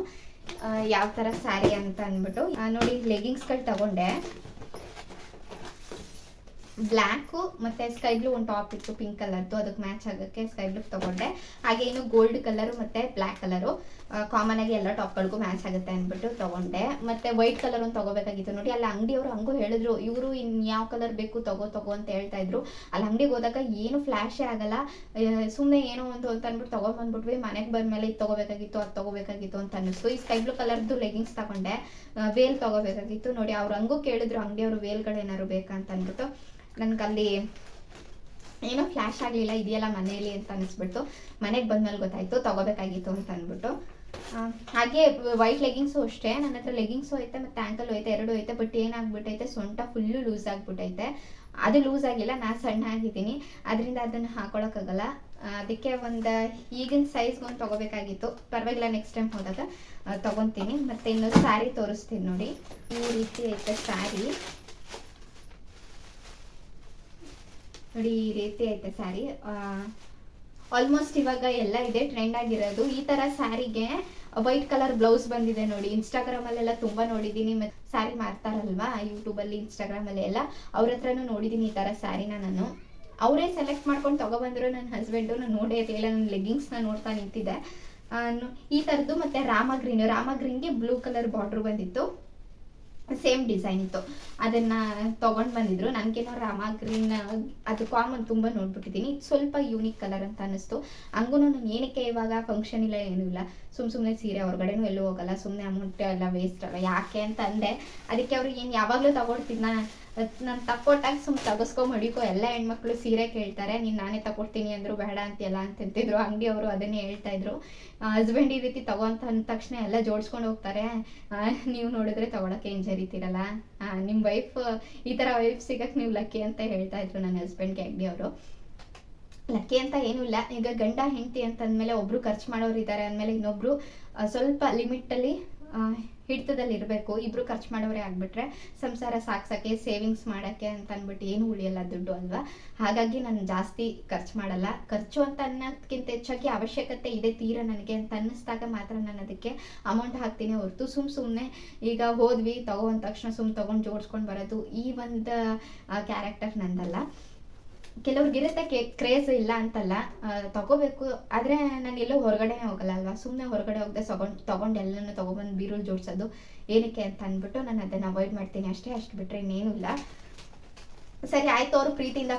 ಯಾವ ಥರ ಸ್ಯಾರಿ ಅಂತ ಅಂದ್ಬಿಟ್ಟು. ನೋಡಿ ಲೆಗ್ಗಿಂಗ್ಸ್ಗಳು ತಗೊಂಡೆ. ಬ್ಲ್ಯಾಕು ಮತ್ತು ಸ್ಕೈ ಬ್ಲೂ ಒಂದು ಟಾಪ್ ಇತ್ತು ಪಿಂಕ್ ಕಲರ್ದು, ಅದಕ್ಕೆ ಮ್ಯಾಚ್ ಆಗೋಕ್ಕೆ ಸ್ಕೈ ಬ್ಲೂ ತೊಗೊಂಡೆ. ಹಾಗೆ ಇನ್ನು ಗೋಲ್ಡ್ ಕಲರು ಮತ್ತು ಬ್ಲ್ಯಾಕ್ ಕಲರು ಕಾಮನ್ ಆಗಿ ಎಲ್ಲ ಟಾಪ್ಗಳಿಗೂ ಮ್ಯಾಚ್ ಆಗುತ್ತೆ ಅಂದ್ಬಿಟ್ಟು ತೊಗೊಂಡೆ. ಮತ್ತು ವೈಟ್ ಕಲರ್ ಒಂದು ತೊಗೋಬೇಕಾಗಿತ್ತು. ನೋಡಿ ಅಲ್ಲಿ ಅಂಗಡಿಯವರು ಹಂಗೂ ಹೇಳಿದ್ರು, ಇವರು ಇನ್ನು ಯಾವ ಕಲರ್ ಬೇಕು ತಗೋ ಅಂತ ಹೇಳ್ತಾ ಇದ್ರು. ಅಲ್ಲಿ ಅಂಗಡಿಗೆ ಹೋದಾಗ ಏನು ಫ್ಲ್ಯಾಶೇ ಆಗಲ್ಲ, ಸುಮ್ಮನೆ ಏನೋ ಒಂದು ಅಂತ ಅಂದ್ಬಿಟ್ಟು ತೊಗೊಂಡ್ಬಂದ್ಬಿಟ್ವಿ. ಮನೆಗೆ ಬಂದಮೇಲೆ ಇದು ತೊಗೋಬೇಕಾಗಿತ್ತು ಅದು ತೊಗೋಬೇಕಾಗಿತ್ತು ಅಂತ ಅನ್ನಿಸ್ತು. ಈ ಸ್ಕೈ ಬ್ಲೂ ಕಲರ್ದು ಲೆಗಿಂಗ್ಸ್ ತಗೊಂಡೆ. ವೇಲ್ ತೊಗೋಬೇಕಾಗಿತ್ತು. ನೋಡಿ ಅವ್ರು ಹಂಗೂ ಕೇಳಿದ್ರು ಅಂಗಡಿಯವರು ವೇಲ್ಗಳೇನಾದ್ರು ಬೇಕಾ ಅಂತ ಅಂದ್ಬಿಟ್ಟು. ನನಗಲ್ಲಿ ಏನೋ ಫ್ಲ್ಯಾಶ್ ಆಗಲಿಲ್ಲ, ಇದೆಯಲ್ಲ ಮನೆಯಲ್ಲಿ ಅಂತ ಅನ್ನಿಸ್ಬಿಟ್ಟು ಮನೆಗೆ ಬಂದಮೇಲೆ ಗೊತ್ತಾಯಿತು ತೊಗೋಬೇಕಾಗಿತ್ತು ಅಂತ ಅಂದ್ಬಿಟ್ಟು. ಹಾಗೆ ವೈಟ್ ಲೆಗಿಂಗ್ಸು ಅಷ್ಟೇ, ನನ್ನ ಹತ್ರ ಲೆಗಿಂಗ್ಸು ಐತೆ ಮತ್ತು ಆ್ಯಂಕಲ್ ಐತೆ, 2 ಐತೆ. ಬಟ್ ಏನಾಗ್ಬಿಟ್ಟೈತೆ, ಸೊಂಟ ಫುಲ್ಲು ಲೂಸ್ ಆಗಿಬಿಟ್ಟೈತೆ. ಅದು ಲೂಸ್ ಆಗಿಲ್ಲ, ನಾನು ಸಣ್ಣ ಆಗಿದ್ದೀನಿ, ಅದರಿಂದ ಅದನ್ನು ಹಾಕೊಳ್ಳೋಕ್ಕಾಗಲ್ಲ. ಅದಕ್ಕೆ ಒಂದು ಈಗಿನ ಸೈಜ್ಗೊಂದು ತೊಗೋಬೇಕಾಗಿತ್ತು. ಪರವಾಗಿಲ್ಲ, ನೆಕ್ಸ್ಟ್ ಟೈಮ್ ಹೋದಾಗ ತೊಗೊತೀನಿ. ಮತ್ತು ಇನ್ನು ಸ್ಯಾರಿ ತೋರಿಸ್ತೀನಿ ನೋಡಿ. ಈ ರೀತಿ ಐತೆ ಸ್ಯಾರಿ. ನೋಡಿ ಈ ರೀತಿ ಐತೆ ಸ್ಯಾರಿ. ಆಲ್ಮೋಸ್ಟ್ ಇವಾಗ ಎಲ್ಲ ಇದೆ ಟ್ರೆಂಡ್ ಆಗಿರೋದು. ಈ ಥರ ಸ್ಯಾರಿಗೆ ವೈಟ್ ಕಲರ್ ಬ್ಲೌಸ್ ಬಂದಿದೆ ನೋಡಿ. ಇನ್ಸ್ಟಾಗ್ರಾಮಲ್ಲೆಲ್ಲ ತುಂಬ ನೋಡಿದ್ದೀನಿ. ಮತ್ತು ಸ್ಯಾರಿ ಮಾರ್ತಾರಲ್ವಾ ಯೂಟ್ಯೂಬಲ್ಲಿ, ಇನ್ಸ್ಟಾಗ್ರಾಮಲ್ಲಿ ಎಲ್ಲ, ಅವ್ರ ಹತ್ರನೂ ನೋಡಿದ್ದೀನಿ ಈ ಥರ ಸ್ಯಾರಿನ ನಾನು. ಅವರೇ ಸೆಲೆಕ್ಟ್ ಮಾಡ್ಕೊಂಡು ತೊಗೊಬಂದರು ನನ್ನ ಹಸ್ಬೆಂಡು. ನಾನು ನೋಡೇ ಇರಲಿಲ್ಲ, ನನ್ನ ಲೆಗ್ಗಿಂಗ್ಸ್ನ ನೋಡ್ತಾ ನಿಂತಿದ್ದೆ. ಈ ಥರದ್ದು. ಮತ್ತು ರಾಮ ಗ್ರೀನ್ಗೆ ಬ್ಲೂ ಕಲರ್ ಬಾರ್ಡ್ರ್ ಬಂದಿತ್ತು, ಸೇಮ್ ಡಿಸೈನ್ ಇತ್ತು. ಅದನ್ನು ತೊಗೊಂಡು ಬಂದಿದ್ರು. ನನಗೇನೋ ರಾಮ ಗ್ರೀನ್ ಅದು ಕಾಮನ್ ತುಂಬ ನೋಡ್ಬಿಟ್ಟಿದ್ದೀನಿ. ಸ್ವಲ್ಪ ಯೂನಿಕ್ ಕಲರ್ ಅಂತ ಅನ್ನಿಸ್ತು. ಹಂಗೂ ನಾನು ಏನಕ್ಕೆ ಇವಾಗ ಫಂಕ್ಷನ್ ಇಲ್ಲ ಏನೂ ಇಲ್ಲ, ಸುಮ್ಮನೆ ಸೀರೆ ಹೊರಗಡೆನೂ ಎಲ್ಲೂ ಹೋಗಲ್ಲ, ಸುಮ್ಮನೆ ಅಮೌಂಟ್ ಎಲ್ಲ ವೇಸ್ಟ್ ಅಲ್ಲ ಯಾಕೆ ಅಂತ ಅಂದೆ. ಅದಕ್ಕೆ ಅವರು ಏನು ಯಾವಾಗಲೂ ತೊಗೊಳ್ತಿದ್ನ ನಾನು ತಕ್ಕೊಟ್ಟಾಗ ತಗಸ್ಕೊ ಮಡಿಕೋ, ಎಲ್ಲ ಹೆಣ್ಮಕ್ಳು ಸೀರೆ ಕೇಳ್ತಾರೆ, ನೀನು ನಾನೇ ತಗೊಡ್ತೀನಿ ಅಂದರು ಬೇಡ ಅಂತೆಲ್ಲ ಅಂತಿದ್ರು. ಅಂಗಡಿಯವರು ಅದನ್ನೇ ಹೇಳ್ತಾ ಇದ್ರು. ಹಸ್ಬೆಂಡ್ ಈ ರೀತಿ ತಗೋಂತ ಅಂದ ತಕ್ಷಣ ಎಲ್ಲ ಜೋಡಿಸ್ಕೊಂಡು ಹೋಗ್ತಾರೆ. ನೀವು ನೋಡಿದ್ರೆ ತಗೊಳಕ್ಕೆ ಹಿಂಜರಿತೀರಲ್ಲ, ನಿಮ್ಮ ವೈಫ್ ಈ ಥರ ವೈಫ್ ಸಿಗಕ್ಕೆ ನೀವು ಲಕ್ಕಿ ಅಂತ ಹೇಳ್ತಾ ಇದ್ರು ನನ್ನ ಹಸ್ಬೆಂಡ್ಗೆ ಅಂಗಡಿಯವರು. ಲಕ್ಕಿ ಅಂತ ಏನೂ ಇಲ್ಲ, ಈಗ ಗಂಡ ಹೆಂಡತಿ ಅಂತಂದಮೇಲೆ ಒಬ್ರು ಖರ್ಚು ಮಾಡೋರು ಇದ್ದಾರೆ ಅಂದಮೇಲೆ ಇನ್ನೊಬ್ರು ಸ್ವಲ್ಪ ಲಿಮಿಟಲ್ಲಿ ಹಿಡಿತದಲ್ಲಿ ಇರಬೇಕು. ಇಬ್ರು ಖರ್ಚು ಮಾಡೋರೇ ಆಗಿಬಿಟ್ರೆ ಸಂಸಾರ ಸಾಕ್ಸೋಕ್ಕೆ, ಸೇವಿಂಗ್ಸ್ ಮಾಡೋಕ್ಕೆ ಅಂತ ಅಂದ್ಬಿಟ್ಟು ಏನು ಉಳಿಯಲ್ಲ ದುಡ್ಡು ಅಲ್ವಾ. ಹಾಗಾಗಿ ನಾನು ಜಾಸ್ತಿ ಖರ್ಚು ಮಾಡಲ್ಲ. ಖರ್ಚು ಅಂತ ಅನ್ನೋದಕ್ಕಿಂತ ಹೆಚ್ಚಾಗಿ ಅವಶ್ಯಕತೆ ಇದೆ ತೀರಾ ನನಗೆ ಅಂತ ಅನ್ನಿಸ್ದಾಗ ಮಾತ್ರ ನಾನು ಅದಕ್ಕೆ ಅಮೌಂಟ್ ಹಾಕ್ತೀನಿ ಹೊರತು ಸುಮ್ಮನೆ ಈಗ ಹೋದ್ವಿ ತಗೋ ಅಂದ ತಕ್ಷಣ ತೊಗೊಂಡು ಜೋಡಿಸ್ಕೊಂಡು ಬರೋದು ಈ ಒಂದು ಕ್ಯಾರೆಕ್ಟರ್ ನಂದಲ್ಲ. ಕೆಲವ್ರಿಗಿರುತ್ತೆ ಕ್ರೇಜ್ ಇಲ್ಲ ಅಂತಲ್ಲ, ತಗೋಬೇಕು. ಆದರೆ ನಾನು ಎಲ್ಲೋ ಹೊರಗಡೆನೇ ಹೋಗಲ್ಲ ಅಲ್ವಾ, ಸುಮ್ಮನೆ ಹೊರಗಡೆ ಹೋಗದೆ ತೊಗೊಂಡು ಎಲ್ಲನೂ ತೊಗೊಬಂದು ಬೀರುಳು ಜೋಡಿಸೋದು ಏನಕ್ಕೆ ಅಂತ ಅಂದ್ಬಿಟ್ಟು ನಾನು ಅದನ್ನು ಅವಾಯ್ಡ್ ಮಾಡ್ತೀನಿ ಅಷ್ಟೇ. ಅಷ್ಟು ಬಿಟ್ಟರೆ ಇನ್ನೇನು ಇಲ್ಲ. ಸರಿ ಆಯ್ತು, ಅವರು ಪ್ರೀತಿಯಿಂದ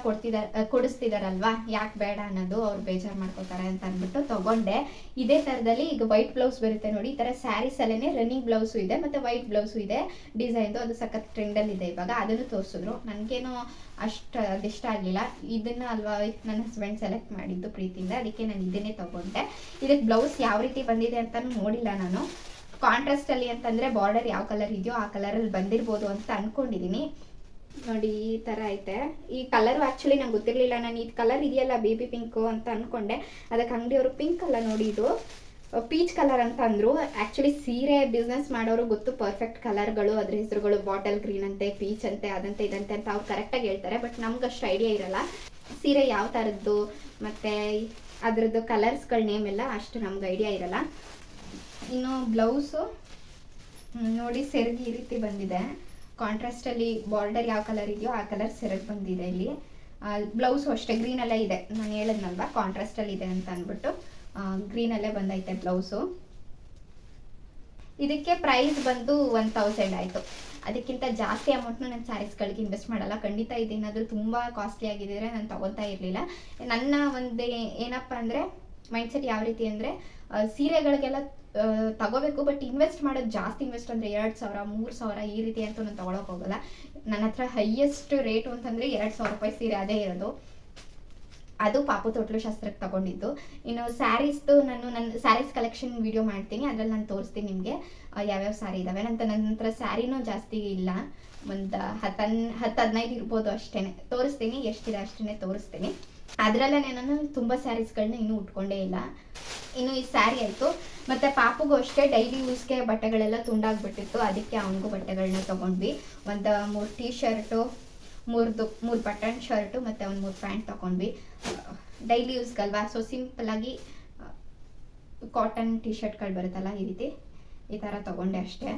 ಕೊಡಿಸ್ತಿದಾರಲ್ವಾ, ಯಾಕೆ ಬೇಡ ಅನ್ನೋದು, ಅವ್ರು ಬೇಜಾರು ಮಾಡ್ಕೋತಾರೆ ಅಂತ ಅಂದ್ಬಿಟ್ಟು ತಗೊಂಡೆ. ಇದೇ ಥರದಲ್ಲಿ ಈಗ ವೈಟ್ ಬ್ಲೌಸ್ ಬರುತ್ತೆ ನೋಡಿ, ಈ ಥರ ಸ್ಯಾರೀಸಲ್ಲೇ ರನ್ನಿಂಗ್ ಬ್ಲೌಸು ಇದೆ ಮತ್ತು ವೈಟ್ ಬ್ಲೌಸು ಇದೆ ಡಿಸೈನ್ದು. ಅದು ಸಖತ್ ಟ್ರೆಂಡಲ್ಲಿದೆ ಇವಾಗ. ಅದನ್ನು ತೋರಿಸಿದ್ರು. ನನಗೇನು ಅದಿಷ್ಟ ಆಗಲಿಲ್ಲ. ಇದನ್ನು ಅಲ್ವಾ ನನ್ನ ಹಸ್ಬೆಂಡ್ ಸೆಲೆಕ್ಟ್ ಮಾಡಿದ್ದು ಪ್ರೀತಿಯಿಂದ, ಅದಕ್ಕೆ ನಾನು ಇದನ್ನೇ ತೊಗೊಂಡೆ. ಇದಕ್ಕೆ ಬ್ಲೌಸ್ ಯಾವ ರೀತಿ ಬಂದಿದೆ ಅಂತಲೂ ನೋಡಿಲ್ಲ ನಾನು. ಕಾಂಟ್ರಾಸ್ಟಲ್ಲಿ ಅಂತಂದರೆ ಬಾರ್ಡರ್ ಯಾವ ಕಲರ್ ಇದೆಯೋ ಆ ಕಲರಲ್ಲಿ ಬಂದಿರ್ಬೋದು ಅಂತ ಅಂದ್ಕೊಂಡಿದ್ದೀನಿ. ನೋಡಿ ಈ ಥರ ಐತೆ. ಈ ಕಲರು ಆ್ಯಕ್ಚುಲಿ ನಂಗೆ ಗೊತ್ತಿರಲಿಲ್ಲ. ನಾನು ಈ ಕಲರ್ ಇದೆಯಲ್ಲ ಬೇಬಿ ಪಿಂಕು ಅಂತ ಅಂದ್ಕೊಂಡೆ. ಅದಕ್ಕೆ ಅಂಗಡಿಯವರು ಪಿಂಕ್ ಅಲ್ಲ ನೋಡಿ, ಇದು ಪೀಚ್ ಕಲರ್ ಅಂತ ಅಂದರು. ಆ್ಯಕ್ಚುಲಿ ಸೀರೆ ಬಿಸ್ನೆಸ್ ಮಾಡೋರು ಗೊತ್ತು ಪರ್ಫೆಕ್ಟ್ ಕಲರ್ಗಳು, ಅದ್ರ ಹೆಸರುಗಳು ಬಾಟಲ್ ಗ್ರೀನ್ ಅಂತೆ, ಪೀಚ್ ಅಂತೆ, ಅದಂತೆ ಇದಂತೆ ಅಂತ ಅವ್ರು ಕರೆಕ್ಟಾಗಿ ಹೇಳ್ತಾರೆ. ಬಟ್ ನಮ್ಗೆ ಅಷ್ಟು ಐಡಿಯಾ ಇರಲ್ಲ ಸೀರೆ ಯಾವ ಥರದ್ದು ಮತ್ತು ಅದರದ್ದು ಕಲರ್ಸ್ಗಳ ನೇಮ್ ಎಲ್ಲ ಅಷ್ಟು ನಮ್ಗೆ ಐಡಿಯಾ ಇರಲ್ಲ. ಇನ್ನು ಬ್ಲೌಸು ನೋಡಿ ಸೆರಗಿ ಈ ರೀತಿ ಬಂದಿದೆ. ಕಾಂಟ್ರಾಸ್ಟಲ್ಲಿ ಬಾರ್ಡರ್ ಯಾವ ಕಲರ್ ಇದೆಯೋ ಆ ಕಲರ್ ಸೆರಗ್ ಬಂದಿದೆ ಇಲ್ಲಿ. ಬ್ಲೌಸು ಅಷ್ಟೇ ಗ್ರೀನಲ್ಲೇ ಇದೆ. ನಾನು ಹೇಳಿದ್ನಲ್ವ ಕಾಂಟ್ರಾಸ್ಟಲ್ಲಿ ಇದೆ ಅಂತ ಅಂದ್ಬಿಟ್ಟು ಗ್ರೀನಲ್ಲೇ ಬಂದೈತೆ ಬ್ಲೌಸು. ಇದಕ್ಕೆ ಪ್ರೈಸ್ ಬಂದು 1000 ಆಯಿತು. ಅದಕ್ಕಿಂತ ಜಾಸ್ತಿ ಅಮೌಂಟ್ನ ನಾನು ಸ್ಯಾರೀಸ್ಗಳಿಗೆ ಇನ್ವೆಸ್ಟ್ ಮಾಡಲ್ಲ ಖಂಡಿತ. ಇದೇನಾದರೂ ತುಂಬ ಕಾಸ್ಟ್ಲಿ ಆಗಿದ್ದರೆ ನಾನು ತೊಗೊತಾ ಇರಲಿಲ್ಲ. ನನ್ನ ಒಂದು ಏನಪ್ಪ ಅಂದರೆ ಮೈಂಡ್ಸೆಟ್ ಯಾವ ರೀತಿ ಅಂದರೆ ಸೀರೆಗಳಿಗೆಲ್ಲ ತಗೋಬೇಕು, ಬಟ್ ಇನ್ವೆಸ್ಟ್ ಮಾಡೋದು ಜಾಸ್ತಿ ಇನ್ವೆಸ್ಟ್ ಅಂದರೆ 2000 3000 ಈ ರೀತಿ ಅಂತೂ ನಾನು ತೊಗೊಳಕ್ಕೆ ಹೋಗಲ್ಲ. ನನ್ನ ಹತ್ರ ಹೈಯೆಸ್ಟ್ ರೇಟು ಅಂತಂದರೆ 2000 ರೂಪಾಯಿ ಸೀರೆ ಅದೇ ಇರೋದು. ಅದು ಪಾಪು ತೊಟ್ಲು ಶಾಸ್ತ್ರಕ್ಕೆ ತಗೊಂಡಿದ್ದು. ಇನ್ನು ಸ್ಯಾರೀಸ್ದು ನನ್ನ ಸ್ಯಾರೀಸ್ ಕಲೆಕ್ಷನ್ ವಿಡಿಯೋ ಮಾಡ್ತೀನಿ, ಅದರಲ್ಲಿ ನಾನು ತೋರಿಸ್ತೀನಿ ನಿಮಗೆ ಯಾವ್ಯಾವ ಸ್ಯಾರಿ ಇದ್ದಾವೆ. ನನ್ನ ಹತ್ರ ಸ್ಯಾರಿನೂ ಜಾಸ್ತಿ ಇಲ್ಲ, ಒಂದು 10-15 ಇರ್ಬೋದು ಅಷ್ಟೇ. ತೋರಿಸ್ತೀನಿ, ಎಷ್ಟಿದೆ ಅಷ್ಟೇ ತೋರಿಸ್ತೀನಿ. ಅದರಲ್ಲೇ ನಾನು ತುಂಬ ಸ್ಯಾರೀಸ್ಗಳನ್ನ ಇನ್ನೂ ಉಟ್ಕೊಂಡೇ ಇಲ್ಲ. ಇನ್ನು ಈ ಸ್ಯಾರಿ ಆಯಿತು. ಮತ್ತು ಪಾಪುಗೂ ಅಷ್ಟೇ ಡೈಲಿ ಯೂಸ್ಗೆ ಬಟ್ಟೆಗಳೆಲ್ಲ ತುಂಡಾಗ್ಬಿಟ್ಟಿತ್ತು, ಅದಕ್ಕೆ ಅವನಿಗೂ ಬಟ್ಟೆಗಳನ್ನ ತೊಗೊಂಡ್ವಿ. ಒಂದು 3 ಟೀ ಶರ್ಟು, 3 ಬಟನ್ ಶರ್ಟು ಮತ್ತು ಒಂದು 3 ಪ್ಯಾಂಟ್ ತೊಗೊಂಡ್ವಿ. ಡೈಲಿ ಯೂಸ್ಗಲ್ವಾ, ಸೊ ಸಿಂಪಲ್ಲಾಗಿ ಕಾಟನ್ ಟೀ ಶರ್ಟ್ಗಳು ಬರುತ್ತಲ್ಲ ಈ ಥರ ತೊಗೊಂಡೆ ಅಷ್ಟೇ.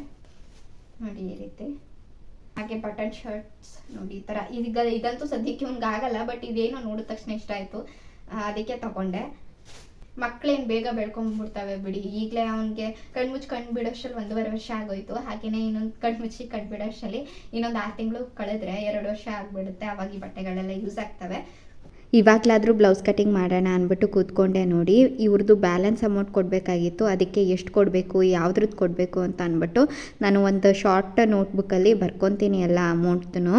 ನೋಡಿ ಈ ರೀತಿ. ಹಾಗೆ ಬಟನ್ ಶರ್ಟ್ಸ್ ನೋಡಿ ಈ ಥರ. ಇದಂತೂ ಸದ್ಯಕ್ಕೆ ಅವ್ನಿಗೆ ಆಗಲ್ಲ, ಬಟ್ ಇದೇನೋ ನೋಡಿದ ತಕ್ಷಣ ಇಷ್ಟ ಆಯಿತು, ಅದಕ್ಕೆ ತಗೊಂಡೆ. ಮಕ್ಕಳೇನು ಬೇಗ ಬೆಳ್ಕೊಂಡ್ಬಿಡ್ತವೆ ಬಿಡಿ. ಈಗಲೇ ಅವನಿಗೆ ಕಣ್ಮುಚ್ಚಿ ಕಣ್ಣು ಬಿಡೋಷ್ಟರಲ್ಲಿ 1.5 ವರ್ಷ ಆಗೋಯ್ತು. ಹಾಗೆಯೇ ಇನ್ನೊಂದು ಕಣ್ಮುಚ್ಚಿ ಕಣ್ಣು ಬಿಡೋಷ್ಟರಲ್ಲಿ ಇನ್ನೊಂದು 6 ತಿಂಗಳು ಕಳೆದ್ರೆ 2 ವರ್ಷ ಆಗಿಬಿಡುತ್ತೆ. ಆವಾಗ ಈ ಬಟ್ಟೆಗಳೆಲ್ಲ ಯೂಸ್ ಆಗ್ತವೆ. ಇವಾಗಲಾದರೂ ಬ್ಲೌಸ್ ಕಟಿಂಗ್ ಮಾಡೋಣ ಅಂದ್ಬಿಟ್ಟು ಕೂತ್ಕೊಂಡೆ ನೋಡಿ. ಇವ್ರದ್ದು ಬ್ಯಾಲೆನ್ಸ್ ಅಮೌಂಟ್ ಕೊಡಬೇಕಾಗಿತ್ತು, ಅದಕ್ಕೆ ಎಷ್ಟು ಕೊಡಬೇಕು ಯಾವುದ್ರದ್ದು ಕೊಡಬೇಕು ಅಂತ ಅಂದ್ಬಿಟ್ಟು ನಾನು ಒಂದು ಶಾರ್ಟ್ ನೋಟ್ಬುಕ್ಕಲ್ಲಿ ಬರ್ಕೊತೀನಿ ಎಲ್ಲ ಅಮೌಂಟ್ನು.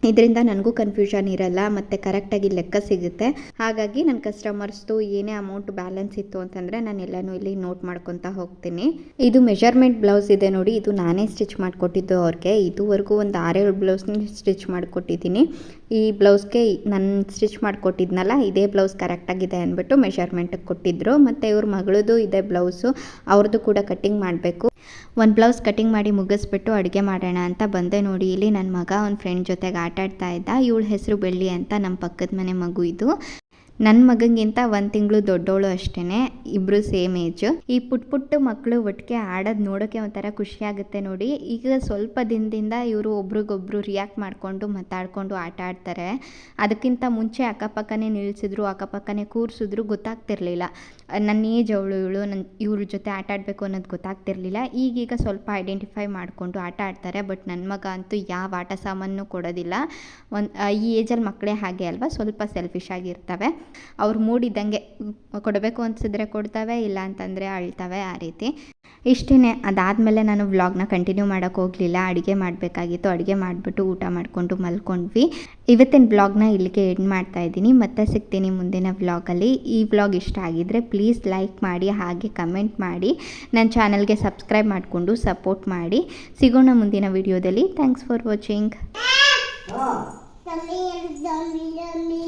ಇದರಿಂದ ನನಗೂ ಕನ್ಫ್ಯೂಷನ್ ಇರಲ್ಲ ಮತ್ತು ಕರೆಕ್ಟಾಗಿ ಲೆಕ್ಕ ಸಿಗುತ್ತೆ. ಹಾಗಾಗಿ ನನ್ನ ಕಸ್ಟಮರ್ಸ್ದು ಏನೇ ಅಮೌಂಟ್ ಬ್ಯಾಲೆನ್ಸ್ ಇತ್ತು ಅಂತಂದರೆ ನಾನು ಎಲ್ಲನೂ ಇಲ್ಲಿ ನೋಟ್ ಮಾಡ್ಕೊತಾ ಹೋಗ್ತೀನಿ. ಇದು ಮೆಜರ್ಮೆಂಟ್ ಬ್ಲೌಸ್ ಇದೆ ನೋಡಿ, ಇದು ನಾನೇ ಸ್ಟಿಚ್ ಮಾಡಿಕೊಟ್ಟಿದ್ದು ಅವ್ರಿಗೆ. ಇದುವರೆಗೂ ಒಂದು 6-7 ಬ್ಲೌಸ್ನ ಸ್ಟಿಚ್ ಮಾಡಿಕೊಟ್ಟಿದ್ದೀನಿ. ಈ ಬ್ಲೌಸ್ಗೆ ನಾನು ಸ್ಟಿಚ್ ಮಾಡಿಕೊಟ್ಟಿದ್ನಲ್ಲ ಇದೇ ಬ್ಲೌಸ್ ಕರೆಕ್ಟಾಗಿದೆ ಅಂದ್ಬಿಟ್ಟು ಮೆಷರ್ಮೆಂಟಿಗೆ ಕೊಟ್ಟಿದ್ದರು. ಮತ್ತು ಇವ್ರ ಮಗಳದು ಇದೇ ಬ್ಲೌಸು, ಅವ್ರದ್ದು ಕೂಡ ಕಟ್ಟಿಂಗ್ ಮಾಡಬೇಕು. ಒಂದು ಬ್ಲೌಸ್ ಕಟಿಂಗ್ ಮಾಡಿ ಮುಗಿಸ್ಬಿಟ್ಟು ಅಡುಗೆ ಮಾಡೋಣ ಅಂತ ಬಂದೆ ನೋಡಿ. ಇಲ್ಲಿ ನನ್ನ ಮಗ ಅವ್ನ ಫ್ರೆಂಡ್ ಜೊತೆಗೆ ಆಟಾಡ್ತಾ ಇದ್ದ. ಇವಳ ಹೆಸರು ಬೆಳ್ಳಿ ಅಂತ, ನಮ್ಮ ಪಕ್ಕದ ಮನೆ ಮಗು ಇದು. ನನ್ನ ಮಗನಿಗಿಂತ 1 ತಿಂಗಳು ದೊಡ್ಡವಳು ಅಷ್ಟೇ, ಇಬ್ಬರು ಸೇಮ್ ಏಜು. ಈ ಪುಟ್ಟ ಮಕ್ಕಳು ಒಟ್ಟಿಗೆ ಆಡೋದು ನೋಡೋಕ್ಕೆ ಒಂಥರ ಖುಷಿಯಾಗುತ್ತೆ ನೋಡಿ. ಈಗ ಸ್ವಲ್ಪ ದಿನದಿಂದ ಇವರು ಒಬ್ರಿಗೊಬ್ರು ರಿಯಾಕ್ಟ್ ಮಾಡಿಕೊಂಡು ಮಾತಾಡಿಕೊಂಡು ಆಟ ಆಡ್ತಾರೆ. ಅದಕ್ಕಿಂತ ಮುಂಚೆ ಅಕ್ಕಪಕ್ಕನೇ ನಿಲ್ಲಿಸಿದ್ರು, ಅಕ್ಕಪಕ್ಕನೇ ಕೂರಿಸಿದ್ರು, ಗೊತ್ತಾಗ್ತಿರ್ಲಿಲ್ಲ. ನನ್ನ ಏಜ್ ಇವಳು ಇವ್ರ ಜೊತೆ ಆಟ ಆಡಬೇಕು ಅನ್ನೋದು ಗೊತ್ತಾಗ್ತಿರ್ಲಿಲ್ಲ. ಈಗೀಗ ಸ್ವಲ್ಪ ಐಡೆಂಟಿಫೈ ಮಾಡಿಕೊಂಡು ಆಟ ಆಡ್ತಾರೆ. ಬಟ್ ನನ್ನ ಮಗ ಅಂತೂ ಯಾವ ಆಟ ಸಾಮಾನು ಕೊಡೋದಿಲ್ಲ. ಈ ಏಜಲ್ಲಿ ಮಕ್ಕಳೇ ಹಾಗೆ ಅಲ್ವಾ, ಸ್ವಲ್ಪ ಸೆಲ್ಫಿಶ್ ಆಗಿರ್ತವೆ. ಅವ್ರು ಮೂಡಿದ್ದಂಗೆ ಕೊಡಬೇಕು ಅನಿಸಿದ್ರೆ ಕೊಡ್ತವೆ, ಇಲ್ಲ ಅಂತಂದರೆ ಅಳ್ತವೆ, ಆ ರೀತಿ. ಇಷ್ಟೇ. ಅದಾದಮೇಲೆ ನಾನು ವ್ಲಾಗ್ನ ಕಂಟಿನ್ಯೂ ಮಾಡೋಕ್ಕೆ ಹೋಗಲಿಲ್ಲ, ಅಡುಗೆ ಮಾಡಬೇಕಾಗಿತ್ತು. ಅಡುಗೆ ಮಾಡಿಬಿಟ್ಟು ಊಟ ಮಾಡಿಕೊಂಡು ಮಲ್ಕೊಂಡ್ವಿ. ಇವತ್ತಿನ ವ್ಲಾಗ್ನ ಇಲ್ಲಿಗೆ ಎಂಡ್ ಮಾಡ್ತಾ ಇದ್ದೀನಿ. ಮತ್ತೆ ಸಿಗ್ತೀನಿ ಮುಂದಿನ ವ್ಲಾಗಲ್ಲಿ. ಈ ವ್ಲಾಗ್ ಇಷ್ಟ ಆಗಿದ್ದರೆ ಪ್ಲೀಸ್ ಲೈಕ್ ಮಾಡಿ, ಹಾಗೆ ಕಮೆಂಟ್ ಮಾಡಿ, ನನ್ನ ಚಾನಲ್ಗೆ ಸಬ್ಸ್ಕ್ರೈಬ್ ಮಾಡಿಕೊಂಡು ಸಪೋರ್ಟ್ ಮಾಡಿ. ಸಿಗೋಣ ಮುಂದಿನ ವಿಡಿಯೋದಲ್ಲಿ. Thanks for watching. Jelly, jelly,